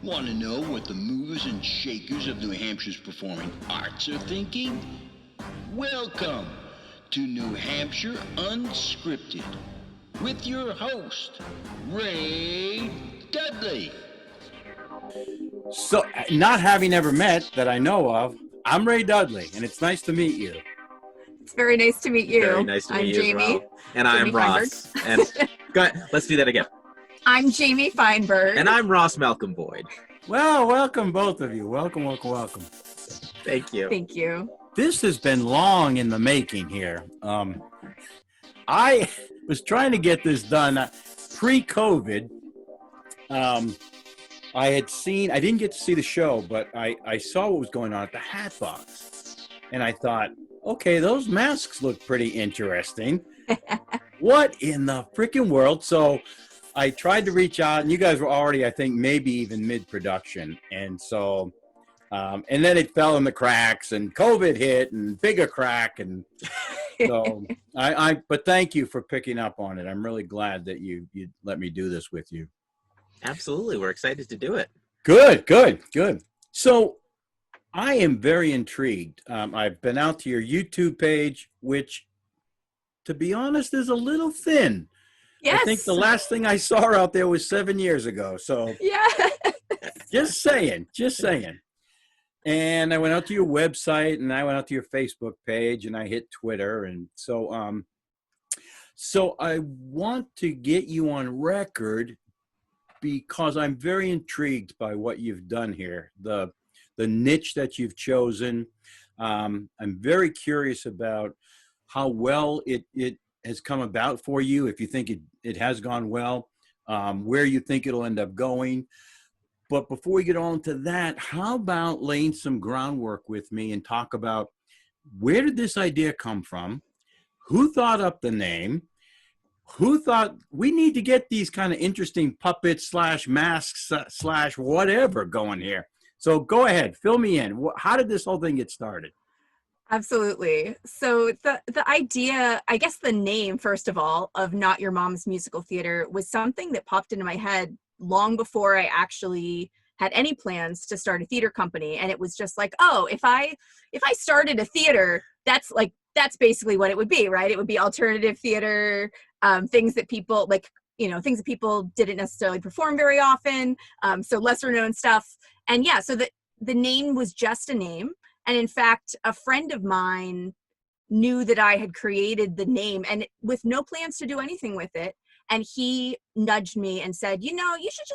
Want to know what the movers and shakers of New Hampshire's performing arts are thinking? Welcome to New Hampshire Unscripted with your host, Ray Dudley. So, not having ever met that I know of, I'm Ray Dudley, and it's nice to meet you. It's very nice to meet you. Very nice to meet you, Jaimie. as well. And I'm Ross. And go ahead, let's do that again. I'm Jaimie Feinberg. And I'm Ross Malcolm Boyd. Well, welcome both of you. Welcome. Thank you. Thank you. This has been long in the making here. I was trying to get this done pre-COVID. I didn't get to see the show, but I saw what was going on at the Hat Box. And I thought, okay, those masks look pretty interesting. What in the freaking world? So I tried to reach out, and you guys were already, I think, maybe even mid-production. And so, and then it fell in the cracks, and COVID hit, and bigger crack. And so, but thank you for picking up on it. I'm really glad that you let me do this with you. Absolutely. We're excited to do it. Good. So I am very intrigued. I've been out to your YouTube page, which, to be honest, is a little thin. Yes. I think the last thing I saw out there was 7 years ago. So yeah. just saying. And I went out to your website, and I went out to your Facebook page, and I hit Twitter. And so, so I want to get you on record because I'm very intrigued by what you've done here, the niche that you've chosen. I'm very curious about how well it has come about for you, if you think it has gone well, where you think it'll end up going. But before we get on to that, how about laying some groundwork with me and talk about where did this idea come from? Who thought up the name? Who thought we need to get these kind of interesting puppets / masks / whatever going here? So go ahead, fill me in. How did this whole thing get started? Absolutely. So the idea, I guess the name, first of all, of Not Your Mom's Musical Theater was something that popped into my head long before I actually had any plans to start a theater company. And it was just like, oh, if I started a theater, that's basically what it would be, right? It would be alternative theater, things that people things that people didn't necessarily perform very often. So lesser known stuff. And yeah, so the name was just a name. And in fact, a friend of mine knew that I had created the name and with no plans to do anything with it. And he nudged me and said, you should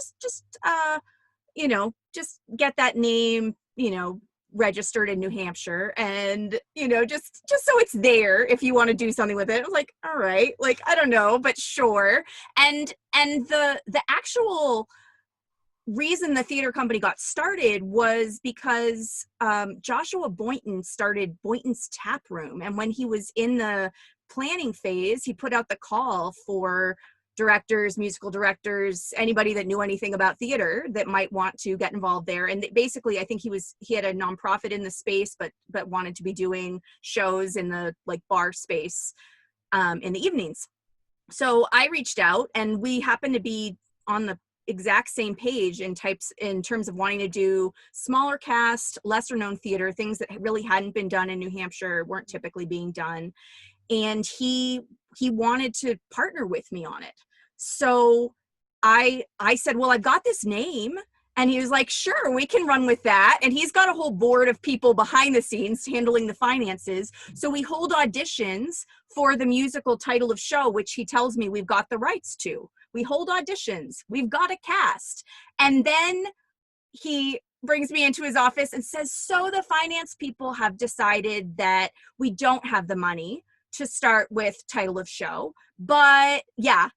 just get that name, registered in New Hampshire and, just so it's there if you want to do something with it. I was like, all right, I don't know, but sure. And the actual reason the theater company got started was because Joshua Boynton started Boynton's Tap Room. And when he was in the planning phase, he put out the call for directors, musical directors, anybody that knew anything about theater that might want to get involved there. And basically, I think he had a nonprofit in the space, but wanted to be doing shows in the bar space in the evenings. So I reached out, and we happened to be on the exact same page in terms of wanting to do smaller cast, lesser known theater, things that really hadn't been done in New Hampshire, weren't typically being done. And he wanted to partner with me on it. So I said, well, I've got this name. And he was like, sure, we can run with that. And he's got a whole board of people behind the scenes handling the finances. So we hold auditions for the musical title of show, which he tells me we've got the rights to. We hold auditions. We've got a cast. And then he brings me into his office and says, so the finance people have decided that we don't have the money to start with title of show, but yeah,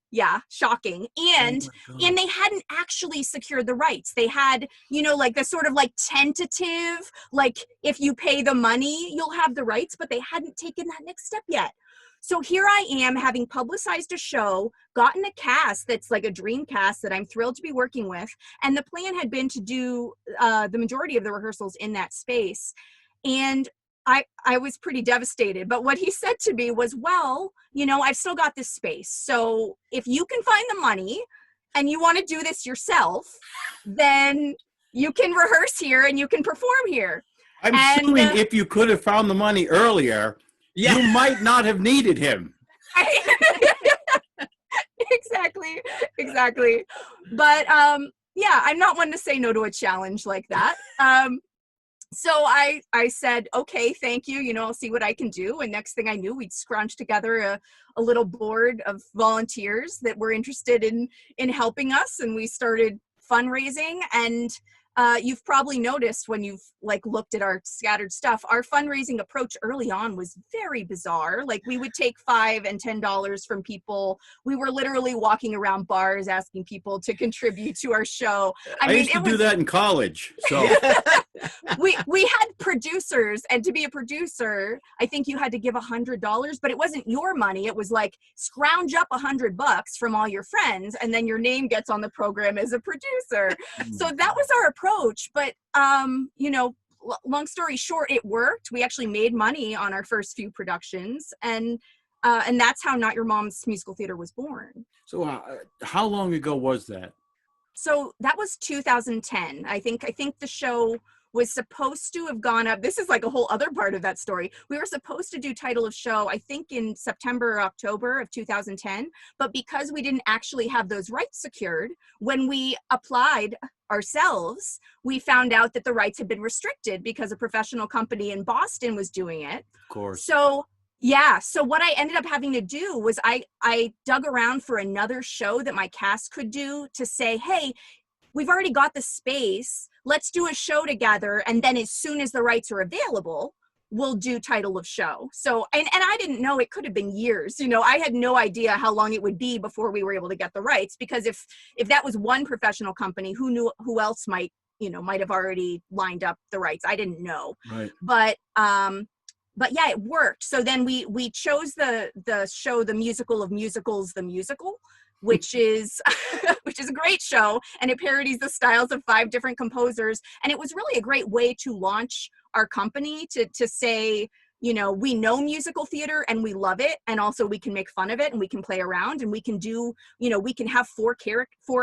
shocking. And they hadn't actually secured the rights. They had, the sort of tentative, if you pay the money, you'll have the rights, but they hadn't taken that next step yet. So here I am, having publicized a show, gotten a cast that's like a dream cast that I'm thrilled to be working with. And the plan had been to do the majority of the rehearsals in that space. And I was pretty devastated. But what he said to me was, well, I've still got this space. So if you can find the money and you want to do this yourself, then you can rehearse here and you can perform here. I'm And, assuming if you could have found the money earlier, Yeah. you might not have needed him. Exactly. But yeah, I'm not one to say no to a challenge like that. So I said, okay, thank you. I'll see what I can do. And next thing I knew, we'd scrounged together a little board of volunteers that were interested in helping us. And we started fundraising. And you've probably noticed when you've looked at our scattered stuff, our fundraising approach early on was very bizarre. We would take $5 and $10 from people. We were literally walking around bars asking people to contribute to our show. I used to do that in college. So we had producers, and to be a producer, I think you had to give $100, but it wasn't your money. It was scrounge up $100 from all your friends, and then your name gets on the program as a producer. So that was our approach. But long story short, it worked. We actually made money on our first few productions, and that's how Not Your Mom's Musical Theater was born. So how long ago was that? So that was 2010. I think the show was supposed to have gone up. This is a whole other part of that story. We were supposed to do title of show, I think in September or October of 2010, but because we didn't actually have those rights secured, when we applied ourselves, we found out that the rights had been restricted because a professional company in Boston was doing it. Of course. So yeah. So what I ended up having to do was I dug around for another show that my cast could do to say, hey, we've already got the space. Let's do a show together. And then as soon as the rights are available, we'll do title of show. So, and I didn't know, it could have been years. I had no idea how long it would be before we were able to get the rights, because if that was one professional company, who knew who else might have already lined up the rights. I didn't know. Right. But yeah, it worked. So then we chose the show, The Musical of Musicals, The Musical, which is a great show, and it parodies the styles of 5 different composers. And it was really a great way to launch our company to say, we know musical theater and we love it, and also we can make fun of it and we can play around and we can do, we can have 4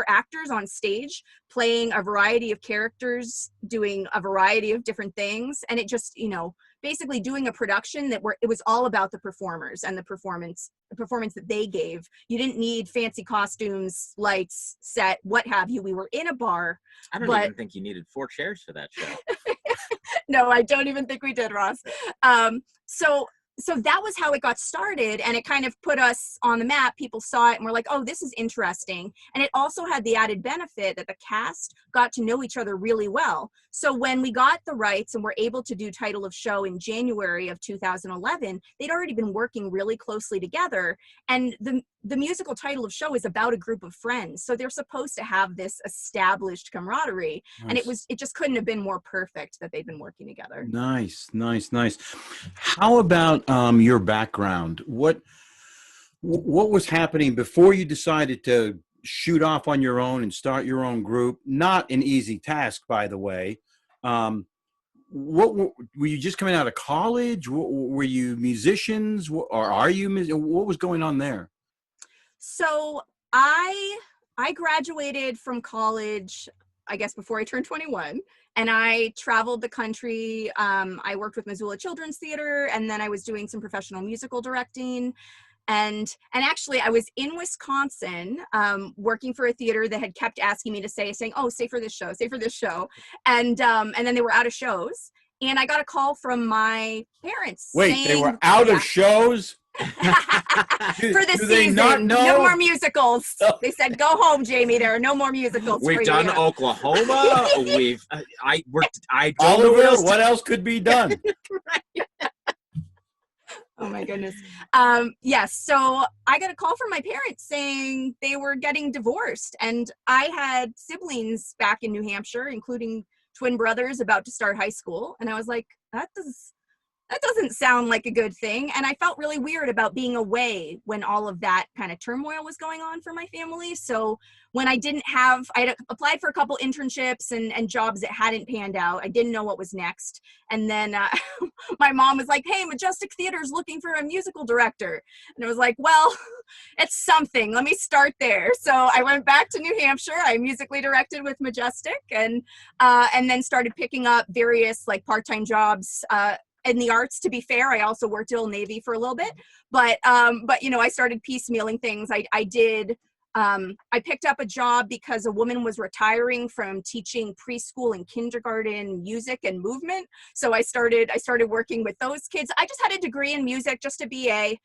actors on stage playing a variety of characters, doing a variety of different things. And it just, basically doing a production it was all about the performers and the performance that they gave. You didn't need fancy costumes, lights, set, what have you. We were in a bar. I don't even think you needed 4 chairs for that show. No, I don't even think we did, Ross. So that was how it got started, and it kind of put us on the map. People saw it and were like, oh, this is interesting. And it also had the added benefit that the cast got to know each other really well. So when we got the rights and were able to do title of show in January of 2011, they'd already been working really closely together. And the musical title of show is about a group of friends. So they're supposed to have this established camaraderie. Nice. And it just couldn't have been more perfect that they've been working together. Nice. How about your background? What was happening before you decided to shoot off on your own and start your own group? Not an easy task, by the way. What were you just coming out of college? Were you musicians, or are you? What was going on there? So I graduated from college, I guess, before I turned 21. And I traveled the country. I worked with Missoula Children's Theater, and then I was doing some professional musical directing. And actually, I was in Wisconsin working for a theater that had kept asking me to saying, oh, say for this show. And then they were out of shows. And I got a call from my parents. Wait, saying, they were out of shows? For this do they season, not know? No more musicals. They said, "Go home, Jaimie. There are no more musicals." We've done Oklahoma. I don't Oliver, know what else could be done? Oh my goodness. Yes. So I got a call from my parents saying they were getting divorced, and I had siblings back in New Hampshire, including twin brothers about to start high school, and I was like, that that doesn't sound like a good thing. And I felt really weird about being away when all of that kind of turmoil was going on for my family. So when I had applied for a couple internships and jobs that hadn't panned out. I didn't know what was next. And then my mom was like, hey, Majestic Theater's looking for a musical director. And I was like, well, it's something. Let me start there. So I went back to New Hampshire. I musically directed with Majestic and then started picking up various like part-time jobs in the arts. To be fair, I also worked at Old Navy for a little bit, but you know, I started piecemealing things. I picked up a job because a woman was retiring from teaching preschool and kindergarten music and movement. So I started working with those kids. I just had a degree in music, just a BA,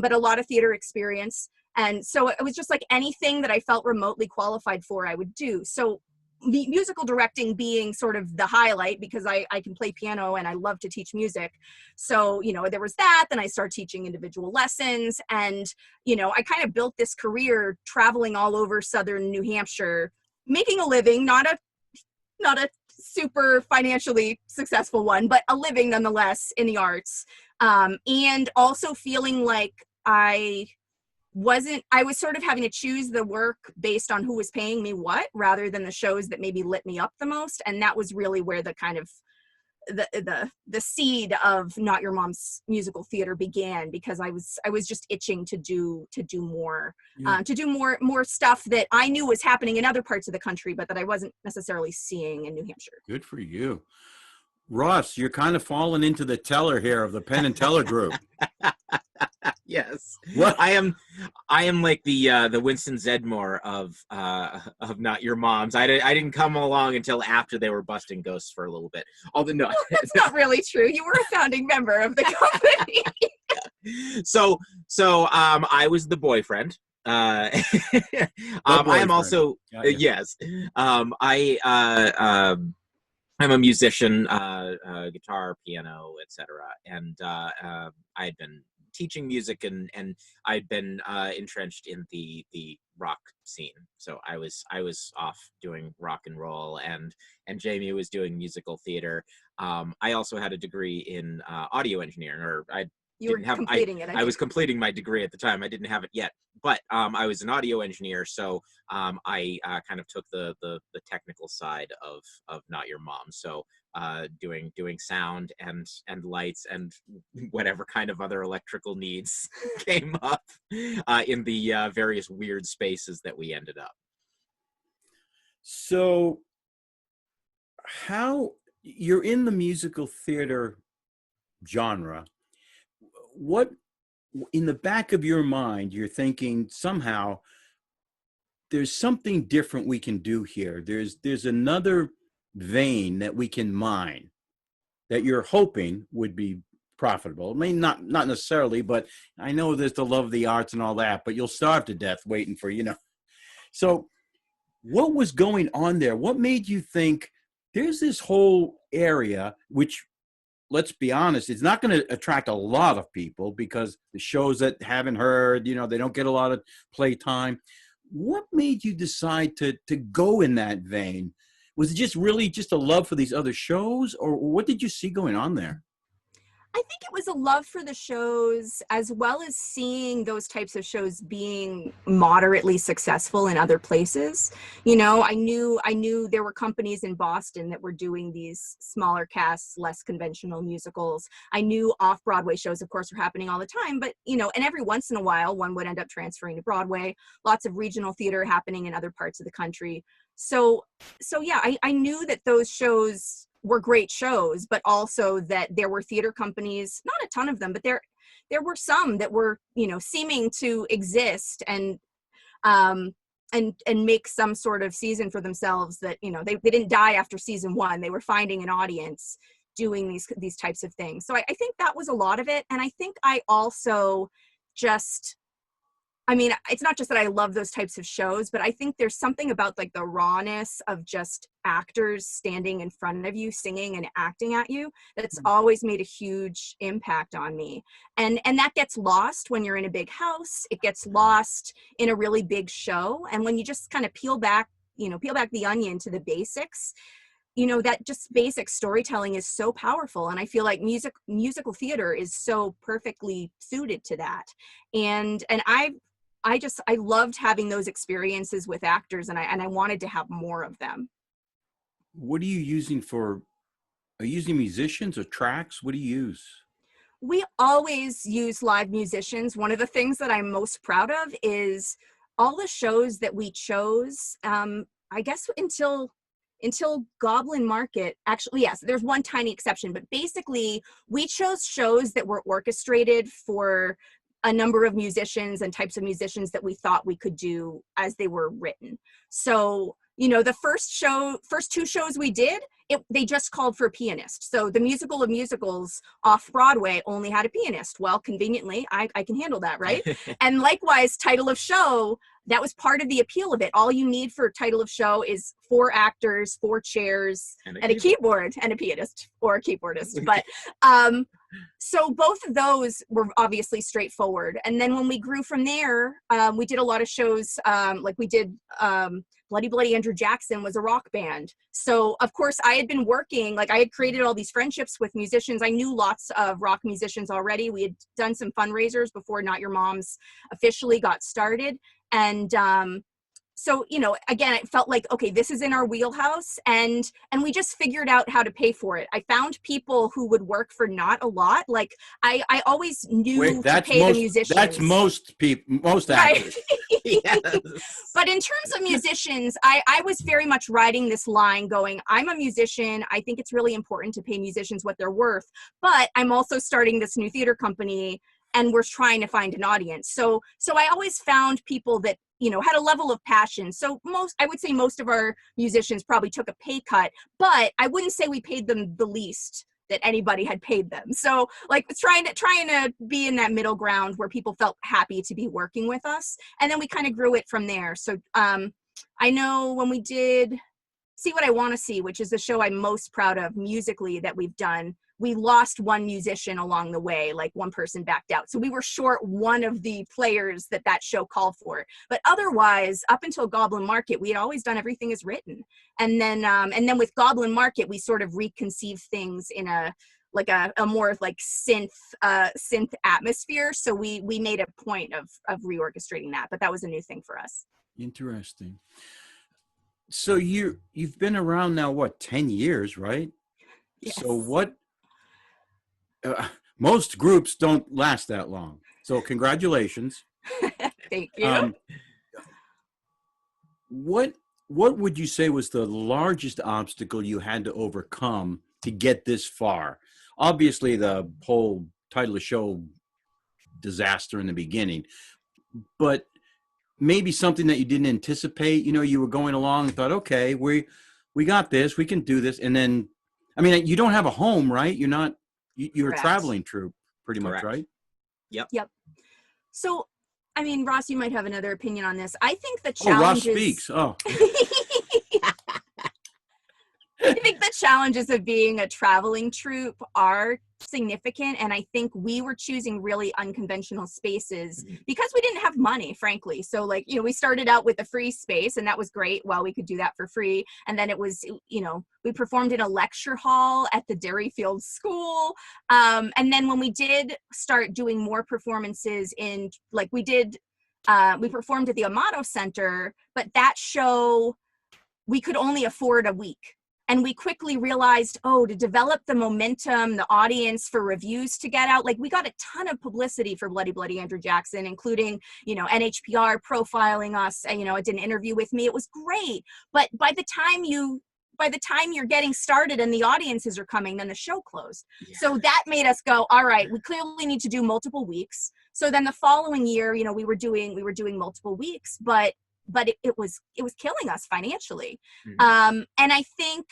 but a lot of theater experience. And so it was just like anything that I felt remotely qualified for, I would do. So the musical directing being sort of the highlight because I can play piano and I love to teach music. So, you know, there was that. Then I started teaching individual lessons and, you know, I kind of built this career traveling all over Southern New Hampshire, making a living, not a super financially successful one, but a living nonetheless in the arts. And also feeling like I was sort of having to choose the work based on who was paying me what, rather than the shows that maybe lit me up the most. And that was really where the kind of the seed of Not Your Mom's Musical Theater began, because I was just itching to do more, to do more stuff that I knew was happening in other parts of the country, but that I wasn't necessarily seeing in New Hampshire. Good for you. Ross, you're kind of falling into the teller here of the Penn and Teller group. Yes. What? I am like the Winston Zedmore of Not Your Mom's. I didn't come along until after they were busting ghosts for a little bit. Although no, that's not really true. You were a founding member of the company. So I was the boyfriend. I am also yes. I'm a musician, guitar, piano, etc. And I had been teaching music and I'd been entrenched in the rock scene. So I was off doing rock and roll and Jaimie was doing musical theater. I also had a degree in audio engineering, or I was completing my degree at the time. I didn't have it yet, but I was an audio engineer, so I kind of took the technical side of Not Your Mom. So doing sound and lights and whatever kind of other electrical needs came up in the various weird spaces that we ended up. So how you're in the musical theater genre, what in the back of your mind you're thinking somehow there's something different we can do here, there's another vein that we can mine that you're hoping would be profitable? I mean, not necessarily, but I know there's the love of the arts and all that, but you'll starve to death waiting for, you know. So what was going on there? What made you think there's this whole area, which, let's be honest, it's not going to attract a lot of people because the shows that haven't heard, you know, they don't get a lot of play time. What made you decide to go in that vein? Was it just really just a love for these other shows, or what did you see going on there? I think it was a love for the shows, as well as seeing those types of shows being moderately successful in other places. You know, I knew there were companies in Boston that were doing these smaller casts, less conventional musicals. I knew off-Broadway shows, of course, were happening all the time, but, you know, and every once in a while, one would end up transferring to Broadway. Lots of regional theater happening in other parts of the country. So yeah, I knew that those shows were great shows, but also that there were theater companies, not a ton of them, but there were some that were, you know, seeming to exist and make some sort of season for themselves, that, you know, they didn't die after season one. They were finding an audience doing these types of things. So I think that was a lot of it. And I think I also just, I mean, it's not just that I love those types of shows, but I think there's something about like the rawness of just actors standing in front of you, singing and acting at you, that's always made a huge impact on me. And that gets lost when you're in a big house. It gets lost in a really big show. And when you just kind of peel back the onion to the basics, you know, that just basic storytelling is so powerful. And I feel like musical theater is so perfectly suited to that. And I loved having those experiences with actors, and I wanted to have more of them. What are you using for, are you using musicians or tracks? What do you use? We always use live musicians. One of the things that I'm most proud of is all the shows that we chose, I guess until Goblin Market, actually, yes, there's one tiny exception, but basically we chose shows that were orchestrated for a number of musicians and types of musicians that we thought we could do as they were written. So, you know, the first two shows we did, they just called for a pianist. So the Musical of Musicals off Broadway only had a pianist. Well, conveniently, I can handle that, right? And likewise, title of show, that was part of the appeal of it. All you need for title of show is 4 actors, 4 chairs, and a keyboard, and a pianist or a keyboardist. But so both of those were obviously straightforward. And then when we grew from there, we did a lot of shows, like we did Bloody Bloody Andrew Jackson was a rock band. So of course I had been working, like I had created all these friendships with musicians. I knew lots of rock musicians already. We had done some fundraisers before Not Your Mom's officially got started. And so, you know, again, it felt like, okay, this is in our wheelhouse, and we just figured out how to pay for it. I found people who would work for not a lot. Like I always knew to pay the musicians. That's most people, most actors. Yes. But in terms of musicians, I was very much riding this line going, I'm a musician. I think it's really important to pay musicians what they're worth, but I'm also starting this new theater company and we're trying to find an audience. So I always found people that, you know, had a level of passion. So I would say most of our musicians probably took a pay cut, but I wouldn't say we paid them the least that anybody had paid them. So like trying to be in that middle ground where people felt happy to be working with us. And then we kind of grew it from there. So I know when we did See What I Want to See, which is the show I'm most proud of musically that we've done, we lost one musician along the way, like one person backed out. So we were short one of the players that show called for. But otherwise, up until Goblin Market, we had always done everything as written. And then with Goblin Market, we sort of reconceived things in a more like synth atmosphere. So we made a point of reorchestrating that, but that was a new thing for us. Interesting. So you've been around now, what, 10 years, right? Yes. So what, most groups don't last that long. So congratulations. Thank you. What would you say was the largest obstacle you had to overcome to get this far? Obviously, the whole title of show disaster in the beginning, but maybe something that you didn't anticipate. You know, you were going along and thought, okay, we got this, we can do this. And then, I mean, you don't have a home, right? You're a traveling troupe pretty much, right? Yep. So, I mean, Ross, you might have another opinion on this. I think the challenge Ross speaks. Oh. I think the challenges of being a traveling troupe are significant, and I think we were choosing really unconventional spaces because we didn't have money, frankly. So like, you know, we started out with a free space, and that was great. Well, we could do that for free. And then it was, you know, we performed in a lecture hall at the Derryfield School. And then when we did start doing more performances in, like we performed at the Amato Center, but that show, we could only afford a week. And we quickly realized, to develop the momentum, the audience, for reviews to get out, like we got a ton of publicity for Bloody Bloody Andrew Jackson, including, you know, NHPR profiling us. And, you know, it did an interview with me. It was great. But by the time you're getting started and the audiences are coming, then the show closed. Yeah. So that made us go, all right, we clearly need to do multiple weeks. So then the following year, you know, we were doing multiple weeks, but it was killing us financially. And I think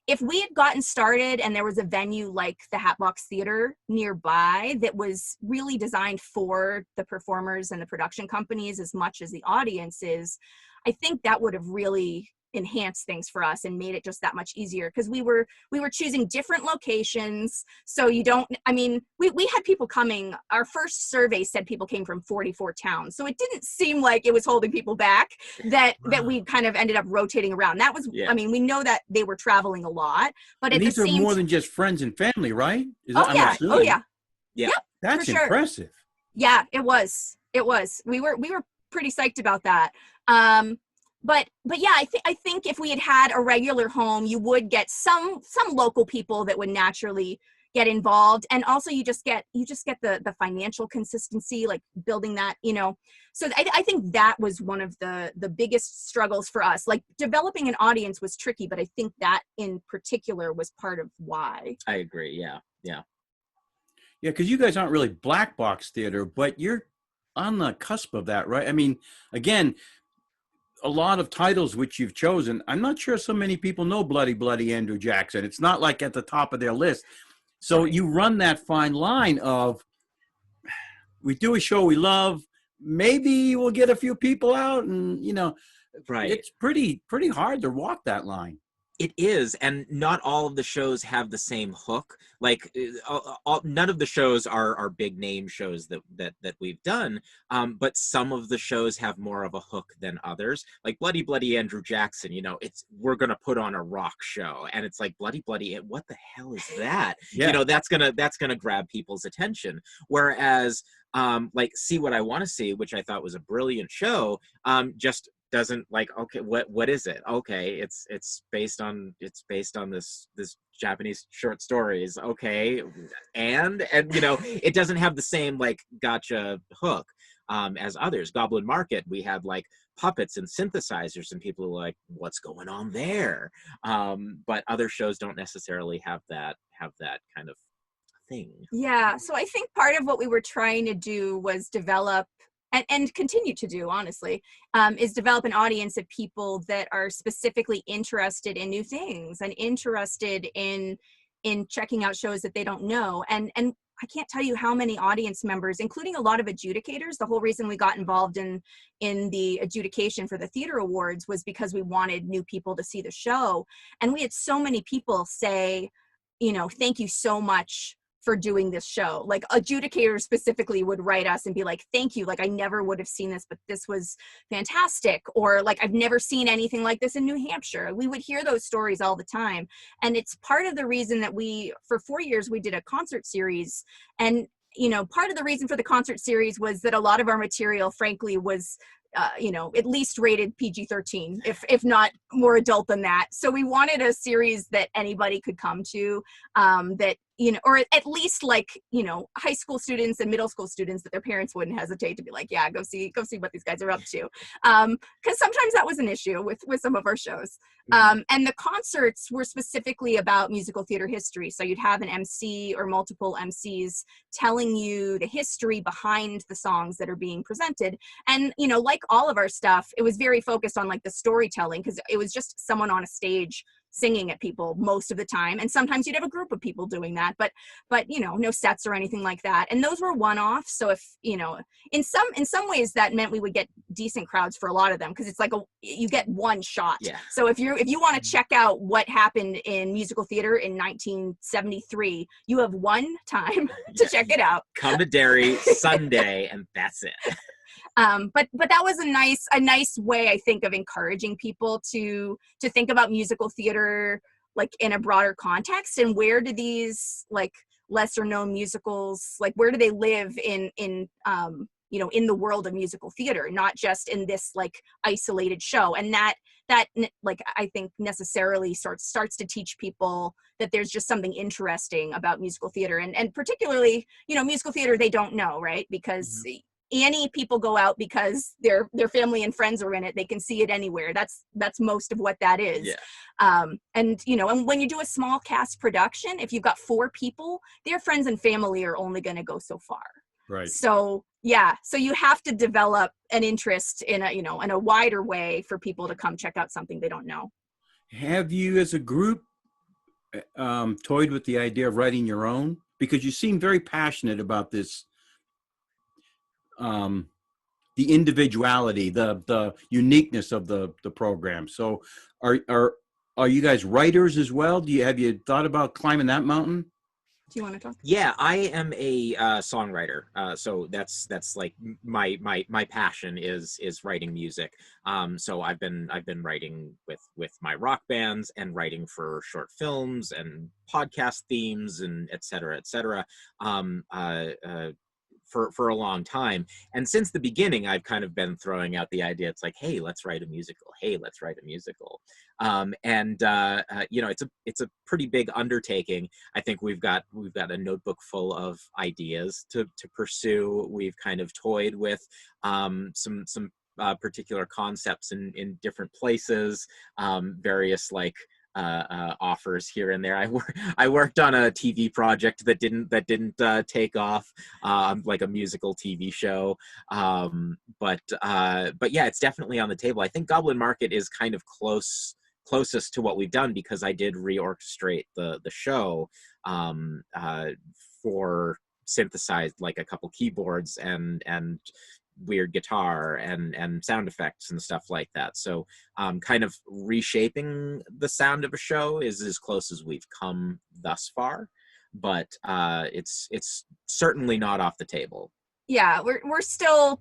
if we had gotten started and there was a venue like the Hatbox Theater nearby that was really designed for the performers and the production companies as much as the audiences, I think that would have really enhanced things for us and made it just that much easier, because we were choosing different locations. So you don't, I mean, we had people coming. Our first survey said people came from 44 towns, so it didn't seem like it was holding people back, that we kind of ended up rotating around. That was, I mean, we know that they were traveling a lot, but and at these the are same more than just friends and family, right? Oh yeah. Yeah. Yep, That's for sure. impressive. Yeah, it was. We were pretty psyched about that. But yeah, I think if we had a regular home, you would get some local people that would naturally get involved, and also you just get the financial consistency, like building that, you know. So I think that was one of the biggest struggles for us. Like developing an audience was tricky, but I think that in particular was part of why. I agree. Yeah. Yeah, because you guys aren't really black box theater, but you're on the cusp of that, right? I mean, again, a lot of titles which you've chosen, I'm not sure so many people know Bloody Bloody Andrew Jackson. It's not like at the top of their list. So you run that fine line of, we do a show we love, maybe we'll get a few people out, and, you know, it's pretty hard to walk that line. It is, and not all of the shows have the same hook. Like none of the shows are big name shows that we've done, but some of the shows have more of a hook than others. Like Bloody Bloody Andrew Jackson, you know, we're gonna put on a rock show, and it's like Bloody Bloody, what the hell is that? You know, that's gonna grab people's attention. Whereas like See What I Want to See, which I thought was a brilliant show, just doesn't, like, okay, what is it? Okay, it's based on this Japanese short stories. Okay, and you know, it doesn't have the same like gotcha hook as others. Goblin Market, we had like puppets and synthesizers, and people are like, what's going on there? But other shows don't necessarily have that kind of thing. Yeah, so I think part of what we were trying to do was develop, and continue to do, honestly, is develop an audience of people that are specifically interested in new things and interested in checking out shows that they don't know. And I can't tell you how many audience members, including a lot of adjudicators. The whole reason we got involved in the adjudication for the theater awards was because we wanted new people to see the show. And we had so many people say, you know, thank you so much for doing this show. Like adjudicators specifically would write us and be like, thank you, like I never would have seen this, but this was fantastic. Or like, I've never seen anything like this in New Hampshire. We would hear those stories all the time. And it's part of the reason that for 4 years, we did a concert series. And, you know, part of the reason for the concert series was that a lot of our material, frankly, was you know, at least rated PG-13, if not more adult than that. So we wanted a series that anybody could come to, that, you know, or at least like, you know, high school students and middle school students, that their parents wouldn't hesitate to be like, yeah, go see what these guys are up to. Because sometimes that was an issue with some of our shows. And the concerts were specifically about musical theater history. So you'd have an MC or multiple MCs telling you the history behind the songs that are being presented. And, you know, like all of our stuff, it was very focused on like the storytelling, because it was just someone on a stage singing at people most of the time. And sometimes you'd have a group of people doing that, but you know, no sets or anything like that. And those were one-offs. So if, you know, in some ways that meant we would get decent crowds for a lot of them, because it's like you get one shot. Yeah. So if you want to check out what happened in musical theater in 1973, you have one time to check it out. Come to Derry Sunday, and that's it. But that was a nice way, I think, of encouraging people to think about musical theater like in a broader context, and where do these like lesser known musicals, like where do they live in you know, in the world of musical theater, not just in this like isolated show. And that like I think necessarily starts to teach people that there's just something interesting about musical theater, and particularly, you know, musical theater they don't know, right? Because Annie people go out because their family and friends are in it. They can see it anywhere. That's most of what that is. Yeah. And you know, and when you do a small cast production, if you've got 4 people, their friends and family are only going to go so far. Right. So yeah, so you have to develop an interest in a, you know, in a wider way for people to come check out something they don't know. Have you, as a group, toyed with the idea of writing your own? Because you seem very passionate about this the individuality, the uniqueness of the program. So are you guys writers as well? Have you thought about climbing that mountain? Do you want to talk? Yeah, I am a songwriter. So that's like my passion is writing music. So I've been writing with my rock bands and writing for short films and podcast themes and et cetera, for a long time. And since the beginning, I've kind of been throwing out the idea. It's like, hey, let's write a musical. Hey, let's write a musical. You know, it's a pretty big undertaking. I think we've got a notebook full of ideas to pursue. We've kind of toyed with some particular concepts in different places, various like offers here and there. I worked on a TV project that didn't take off, like a musical TV show. But yeah, it's definitely on the table. I think Goblin Market is kind of closest to what we've done, because I did reorchestrate the show for synthesized like a couple keyboards and weird guitar and sound effects and stuff like that. So kind of reshaping the sound of a show is as close as we've come thus far, but it's certainly not off the table. Yeah, we're still,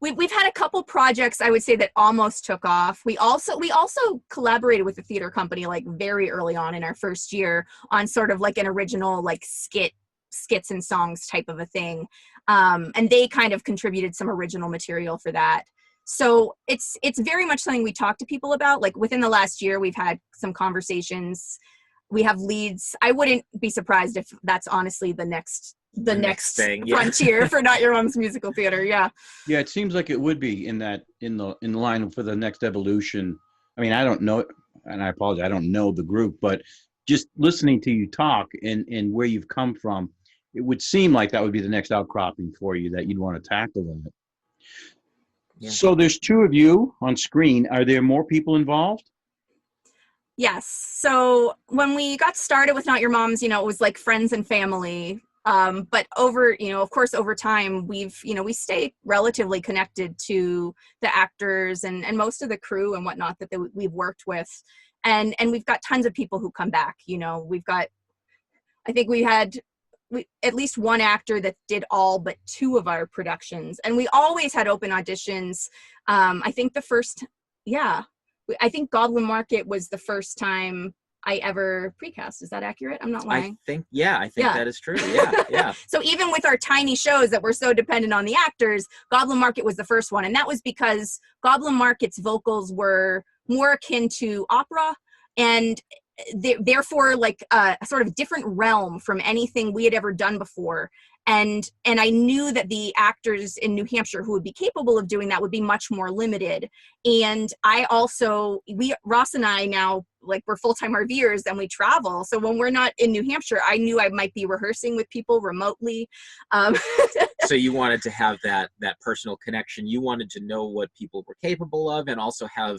we've had a couple projects, I would say, that almost took off. We also collaborated with the theater company like very early on in our first year on sort of like an original like skits and songs type of a thing. And they kind of contributed some original material for that. So it's very much something we talk to people about. Like within the last year, we've had some conversations. We have leads. I wouldn't be surprised if that's honestly the next thing, frontier for Not Your Mom's Musical Theater. Yeah. Yeah, it seems like it would be in the line for the next evolution. I mean, I don't know, and I apologize, I don't know the group, but just listening to you talk and where you've come from, it would seem like that would be the next outcropping for you, that you'd want to tackle that. Yeah. So there's two of you on screen. Are there more people involved? Yes. So when we got started with Not Your Mom's, it was like friends and family. But over, of course, over time, we stay relatively connected to the actors and most of the crew and whatnot that we've worked with. And we've got tons of people who come back. I think we had at least one actor that did all but two of our productions, and we always had open auditions. I think I think Goblin Market was the first time I ever precast. Is that accurate? I'm not lying. I think that is true. Yeah. So even with our tiny shows that were so dependent on the actors, Goblin Market was the first one. And that was because Goblin Market's vocals were more akin to opera, and therefore like a sort of different realm from anything we had ever done before. And I knew that the actors in New Hampshire who would be capable of doing that would be much more limited. And Ross and I now, like, we're full-time RVers and we travel. So when we're not in New Hampshire, I knew I might be rehearsing with people remotely. So you wanted to have that personal connection. You wanted to know what people were capable of, and also have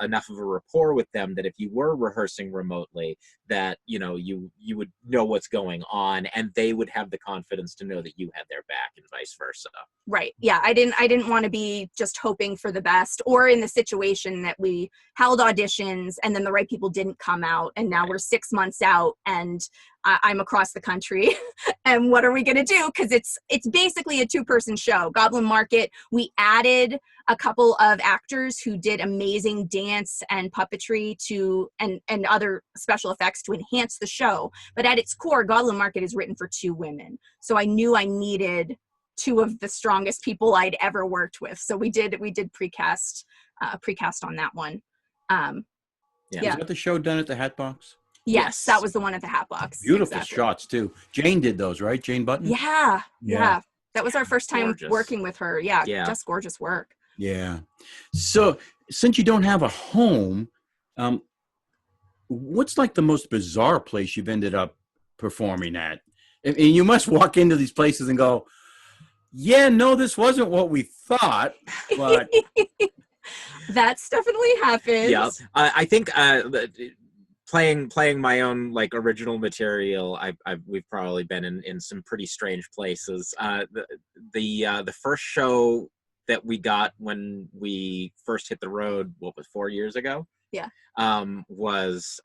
enough of a rapport with them that if you were rehearsing remotely, that you would know what's going on, and they would have the confidence to know that you had their back, and vice versa. Right. Yeah. I didn't want to be just hoping for the best, or in the situation that we held auditions and then the right people didn't come out, and now we're 6 months out and I'm across the country and what are we going to do? Because it's basically a 2-person show. Goblin Market, we added a couple of actors who did amazing dance and puppetry and other special effects to enhance the show. But at its core, Goblin Market is written for 2 women. So I knew I needed 2 of the strongest people I'd ever worked with. So we did precast on that one. Yeah. Is that the show done at the Hatbox? Yes, that was the one at the Hatbox. Beautiful shots too. Jane did those, right? Jane Button? Yeah. That was our first time working with her. Yeah, just gorgeous work. Yeah. So since you don't have a home, what's like the most bizarre place you've ended up performing at? And you must walk into these places and go, yeah, no, this wasn't what we thought, but... That's definitely happened. Yeah. I think playing my own like original material, we've probably been in some pretty strange places. The first show that we got when we first hit the road, what was 4 years ago? Yeah. Was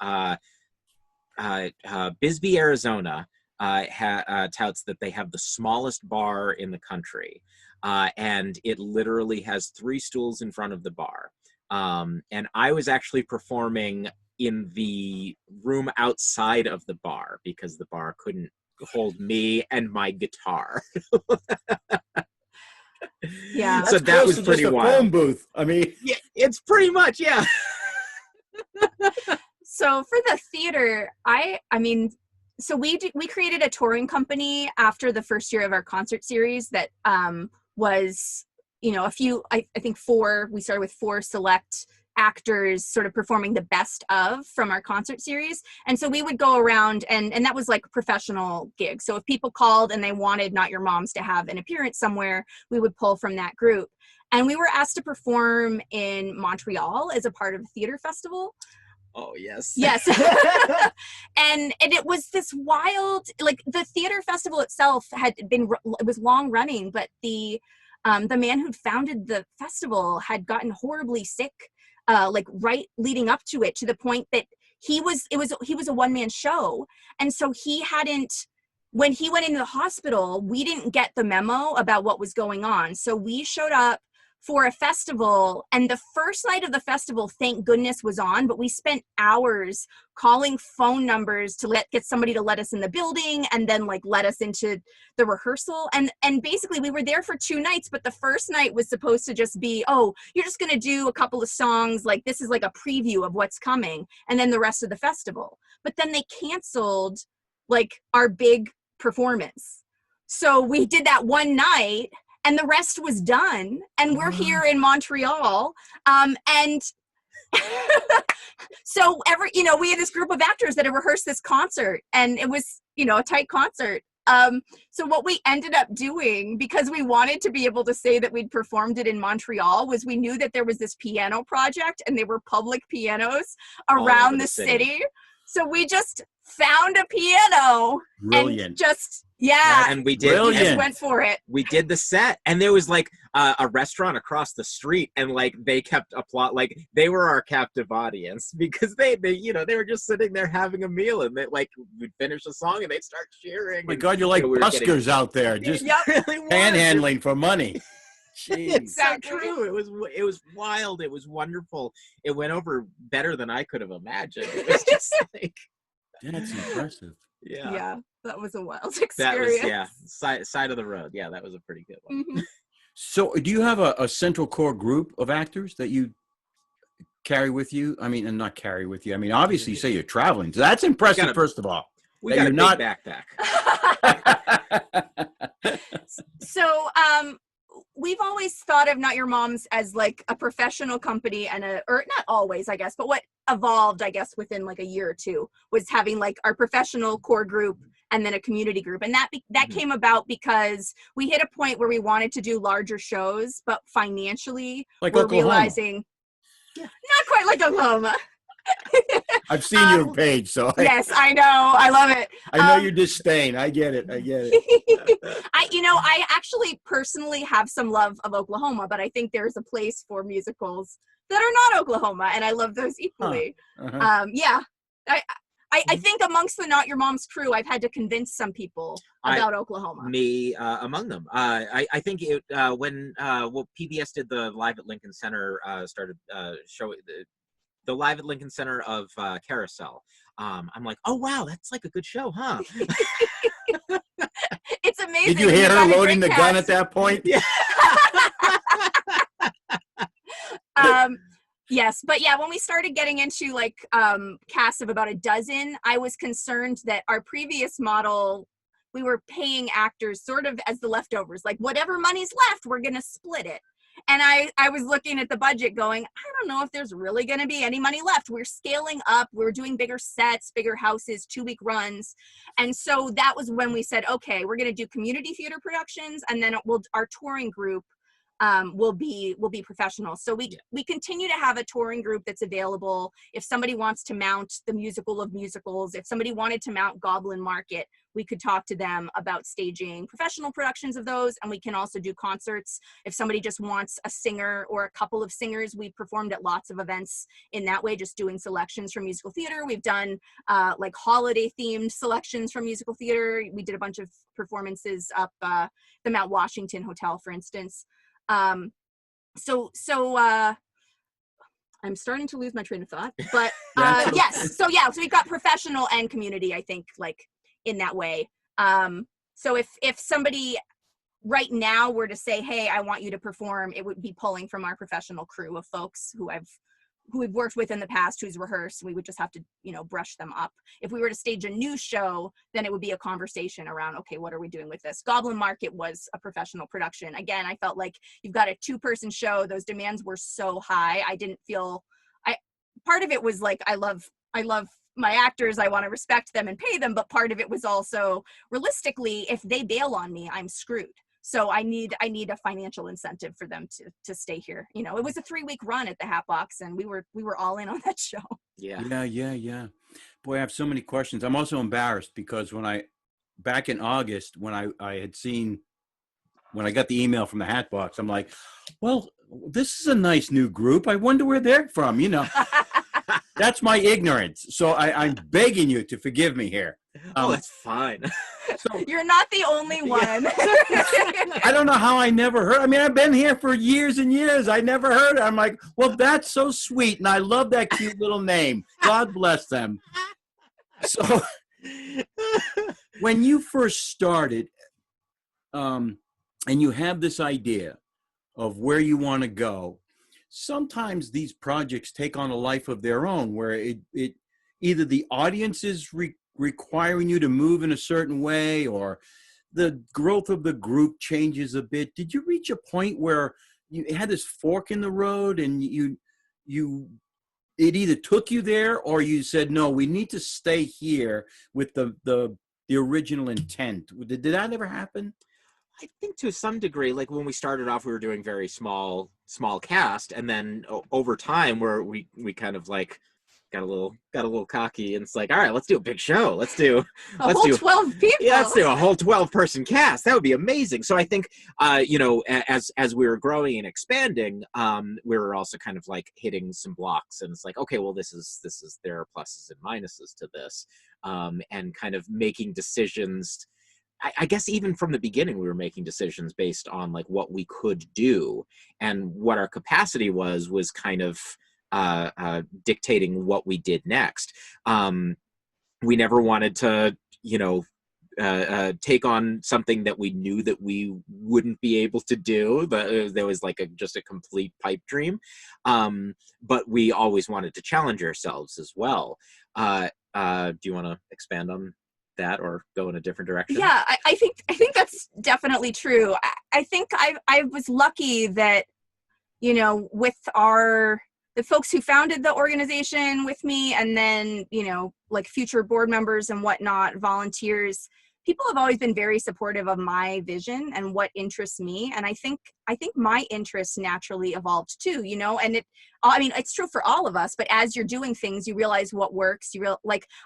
Bisbee, Arizona, touts that they have the smallest bar in the country, and it literally has 3 stools in front of the bar. And I was actually performing in the room outside of the bar because the bar couldn't hold me and my guitar. Yeah. So that was pretty just a wild. phone booth. I mean, Yeah, it's pretty much, yeah. So for the theater, I mean, so we created a touring company after the first year of our concert series that was, you know, I think 4, we started with 4 select actors sort of performing the best of from our concert series. And so we would go around and that was like professional gigs. So if people called and they wanted Not Your Moms to have an appearance somewhere, we would pull from that group. And we were asked to perform in Montreal as a part of a theater festival. Oh, yes. Yes. and it was this wild, like the theater festival itself it was long running, but the man who'd founded the festival had gotten horribly sick, like right leading up to it, to the point that he was a one-man show. And so when he went into the hospital, we didn't get the memo about what was going on. So we showed up for a festival, and the first night of the festival, thank goodness, was on, but we spent hours calling phone numbers to get somebody to let us in the building, and then like let us into the rehearsal. And basically we were there for 2 nights, but the first night was supposed to just be, oh, you're just gonna do a couple of songs, like this is like a preview of what's coming, and then the rest of the festival. But then they canceled like our big performance. So we did that one night, and the rest was done. And we're here in Montreal. And so we had this group of actors that had rehearsed this concert, and it was, a tight concert. So what we ended up doing, because we wanted to be able to say that we'd performed it in Montreal, was we knew that there was this piano project and they were public pianos around the city. So we just found a piano. Brilliant. And just, yeah. And we did. We just went for it. We did the set, and there was like a restaurant across the street, and like they kept applaud, like they were our captive audience, because they were just sitting there having a meal, and they like we'd finish a song and they'd start cheering. Oh my God, you're like buskers out there, just really panhandling for money. Jeez. It's so true. It was wild. It was wonderful. It went over better than I could have imagined. It was just like, that's impressive. Yeah, that was a wild experience. That was side of the road. Yeah, that was a pretty good one. Mm-hmm. So do you have a central core group of actors that you carry with you? I mean, and not carry with you. I mean, obviously you say you're traveling. So that's impressive, first of all. We got a big backpack. So we've always thought of Not Your Moms as like a professional company, or not always, I guess, but what evolved, I guess, within like a year or two was having like our professional core group and then a community group. And that came about because we hit a point where we wanted to do larger shows, but financially like we're Oklahoma. Realizing not quite like Oklahoma. I've seen your page, so yes, I know. I love it. I know your disdain. I get it. I actually personally have some love of Oklahoma, but I think there's a place for musicals that are not Oklahoma, and I love those equally. I think amongst the Not Your Mom's crew, I've had to convince some people about Oklahoma. Me among them. I think when PBS did the Live at Lincoln Center, started showing the Live at Lincoln Center of Carousel. I'm like, oh wow, that's like a good show, huh? It's amazing. Did you hear her loading the gun at that point? Yeah. Yes, but yeah, when we started getting into like casts of about a dozen, I was concerned that our previous model, we were paying actors sort of as the leftovers, like whatever money's left, we're gonna split it. And I was looking at the budget going, I don't know if there's really going to be any money left. We're scaling up. We're doing bigger sets, bigger houses, 2-week runs. And so that was when we said, okay, we're going to do community theater productions. And then our touring group will be professional. So we continue to have a touring group that's available. If somebody wants to mount the musical of musicals, if somebody wanted to mount Goblin Market, we could talk to them about staging professional productions of those. And we can also do concerts. If somebody just wants a singer or a couple of singers, we performed at lots of events in that way, just doing selections from musical theater. We've done like holiday themed selections from musical theater. We did a bunch of performances up the Mount Washington Hotel, for instance. I'm starting to lose my train of thought, but yes. So we've got professional and community, I think, like in that way. So if somebody right now were to say, hey, I want you to perform, it would be pulling from our professional crew of folks who we've worked with in the past, who's rehearsed. We would just have to, brush them up. If we were to stage a new show, then it would be a conversation around, okay, what are we doing with this? Goblin Market was a professional production. Again, I felt like you've got a 2-person show. Those demands were so high. I didn't feel, part of it was like, I love my actors. I want to respect them and pay them. But part of it was also, realistically, if they bail on me, I'm screwed. So I need a financial incentive for them to stay here. It was a 3-week run at the Hatbox, and we were all in on that show. Yeah. Boy, I have so many questions. I'm also embarrassed because back in August, when I got the email from the Hatbox, I'm like, well, this is a nice new group. I wonder where they're from. That's my ignorance. So I'm begging you to forgive me here. That's fine. So, you're not the only one. I don't know how I never heard. I mean, I've been here for years and years. I never heard it. I'm like, well, that's so sweet. And I love that cute little name. God bless them. So when you first started, and you have this idea of where you want to go, sometimes these projects take on a life of their own, where it either the audience is requiring you to move in a certain way, or the growth of the group changes a bit. Did you reach a point where you had this fork in the road and it either took you there, or you said, no, we need to stay here with the original intent? Did that ever happen? I think to some degree, like when we started off, we were doing very small cast, and then over time, where we kind of like got a little cocky, and it's like, all right, let's do a big show. Let's do a whole 12 people. Yeah, let's do a whole 12-person cast. That would be amazing. So I think, as we were growing and expanding, we were also kind of like hitting some blocks, and it's like, okay, well, this is there are pluses and minuses to this, and kind of making decisions. I guess even from the beginning, we were making decisions based on like what we could do and what our capacity was kind of dictating what we did next. We never wanted to, take on something that we knew that we wouldn't be able to do. There was like just a complete pipe dream. But we always wanted to challenge ourselves as well. Do you want to expand on that or go in a different direction? Yeah, I think that's definitely true. I think I was lucky that, with the folks who founded the organization with me, and then, like future board members and whatnot, volunteers, people have always been very supportive of my vision and what interests me. And I think my interests naturally evolved too, and it's true for all of us, but as you're doing things, you realize what works.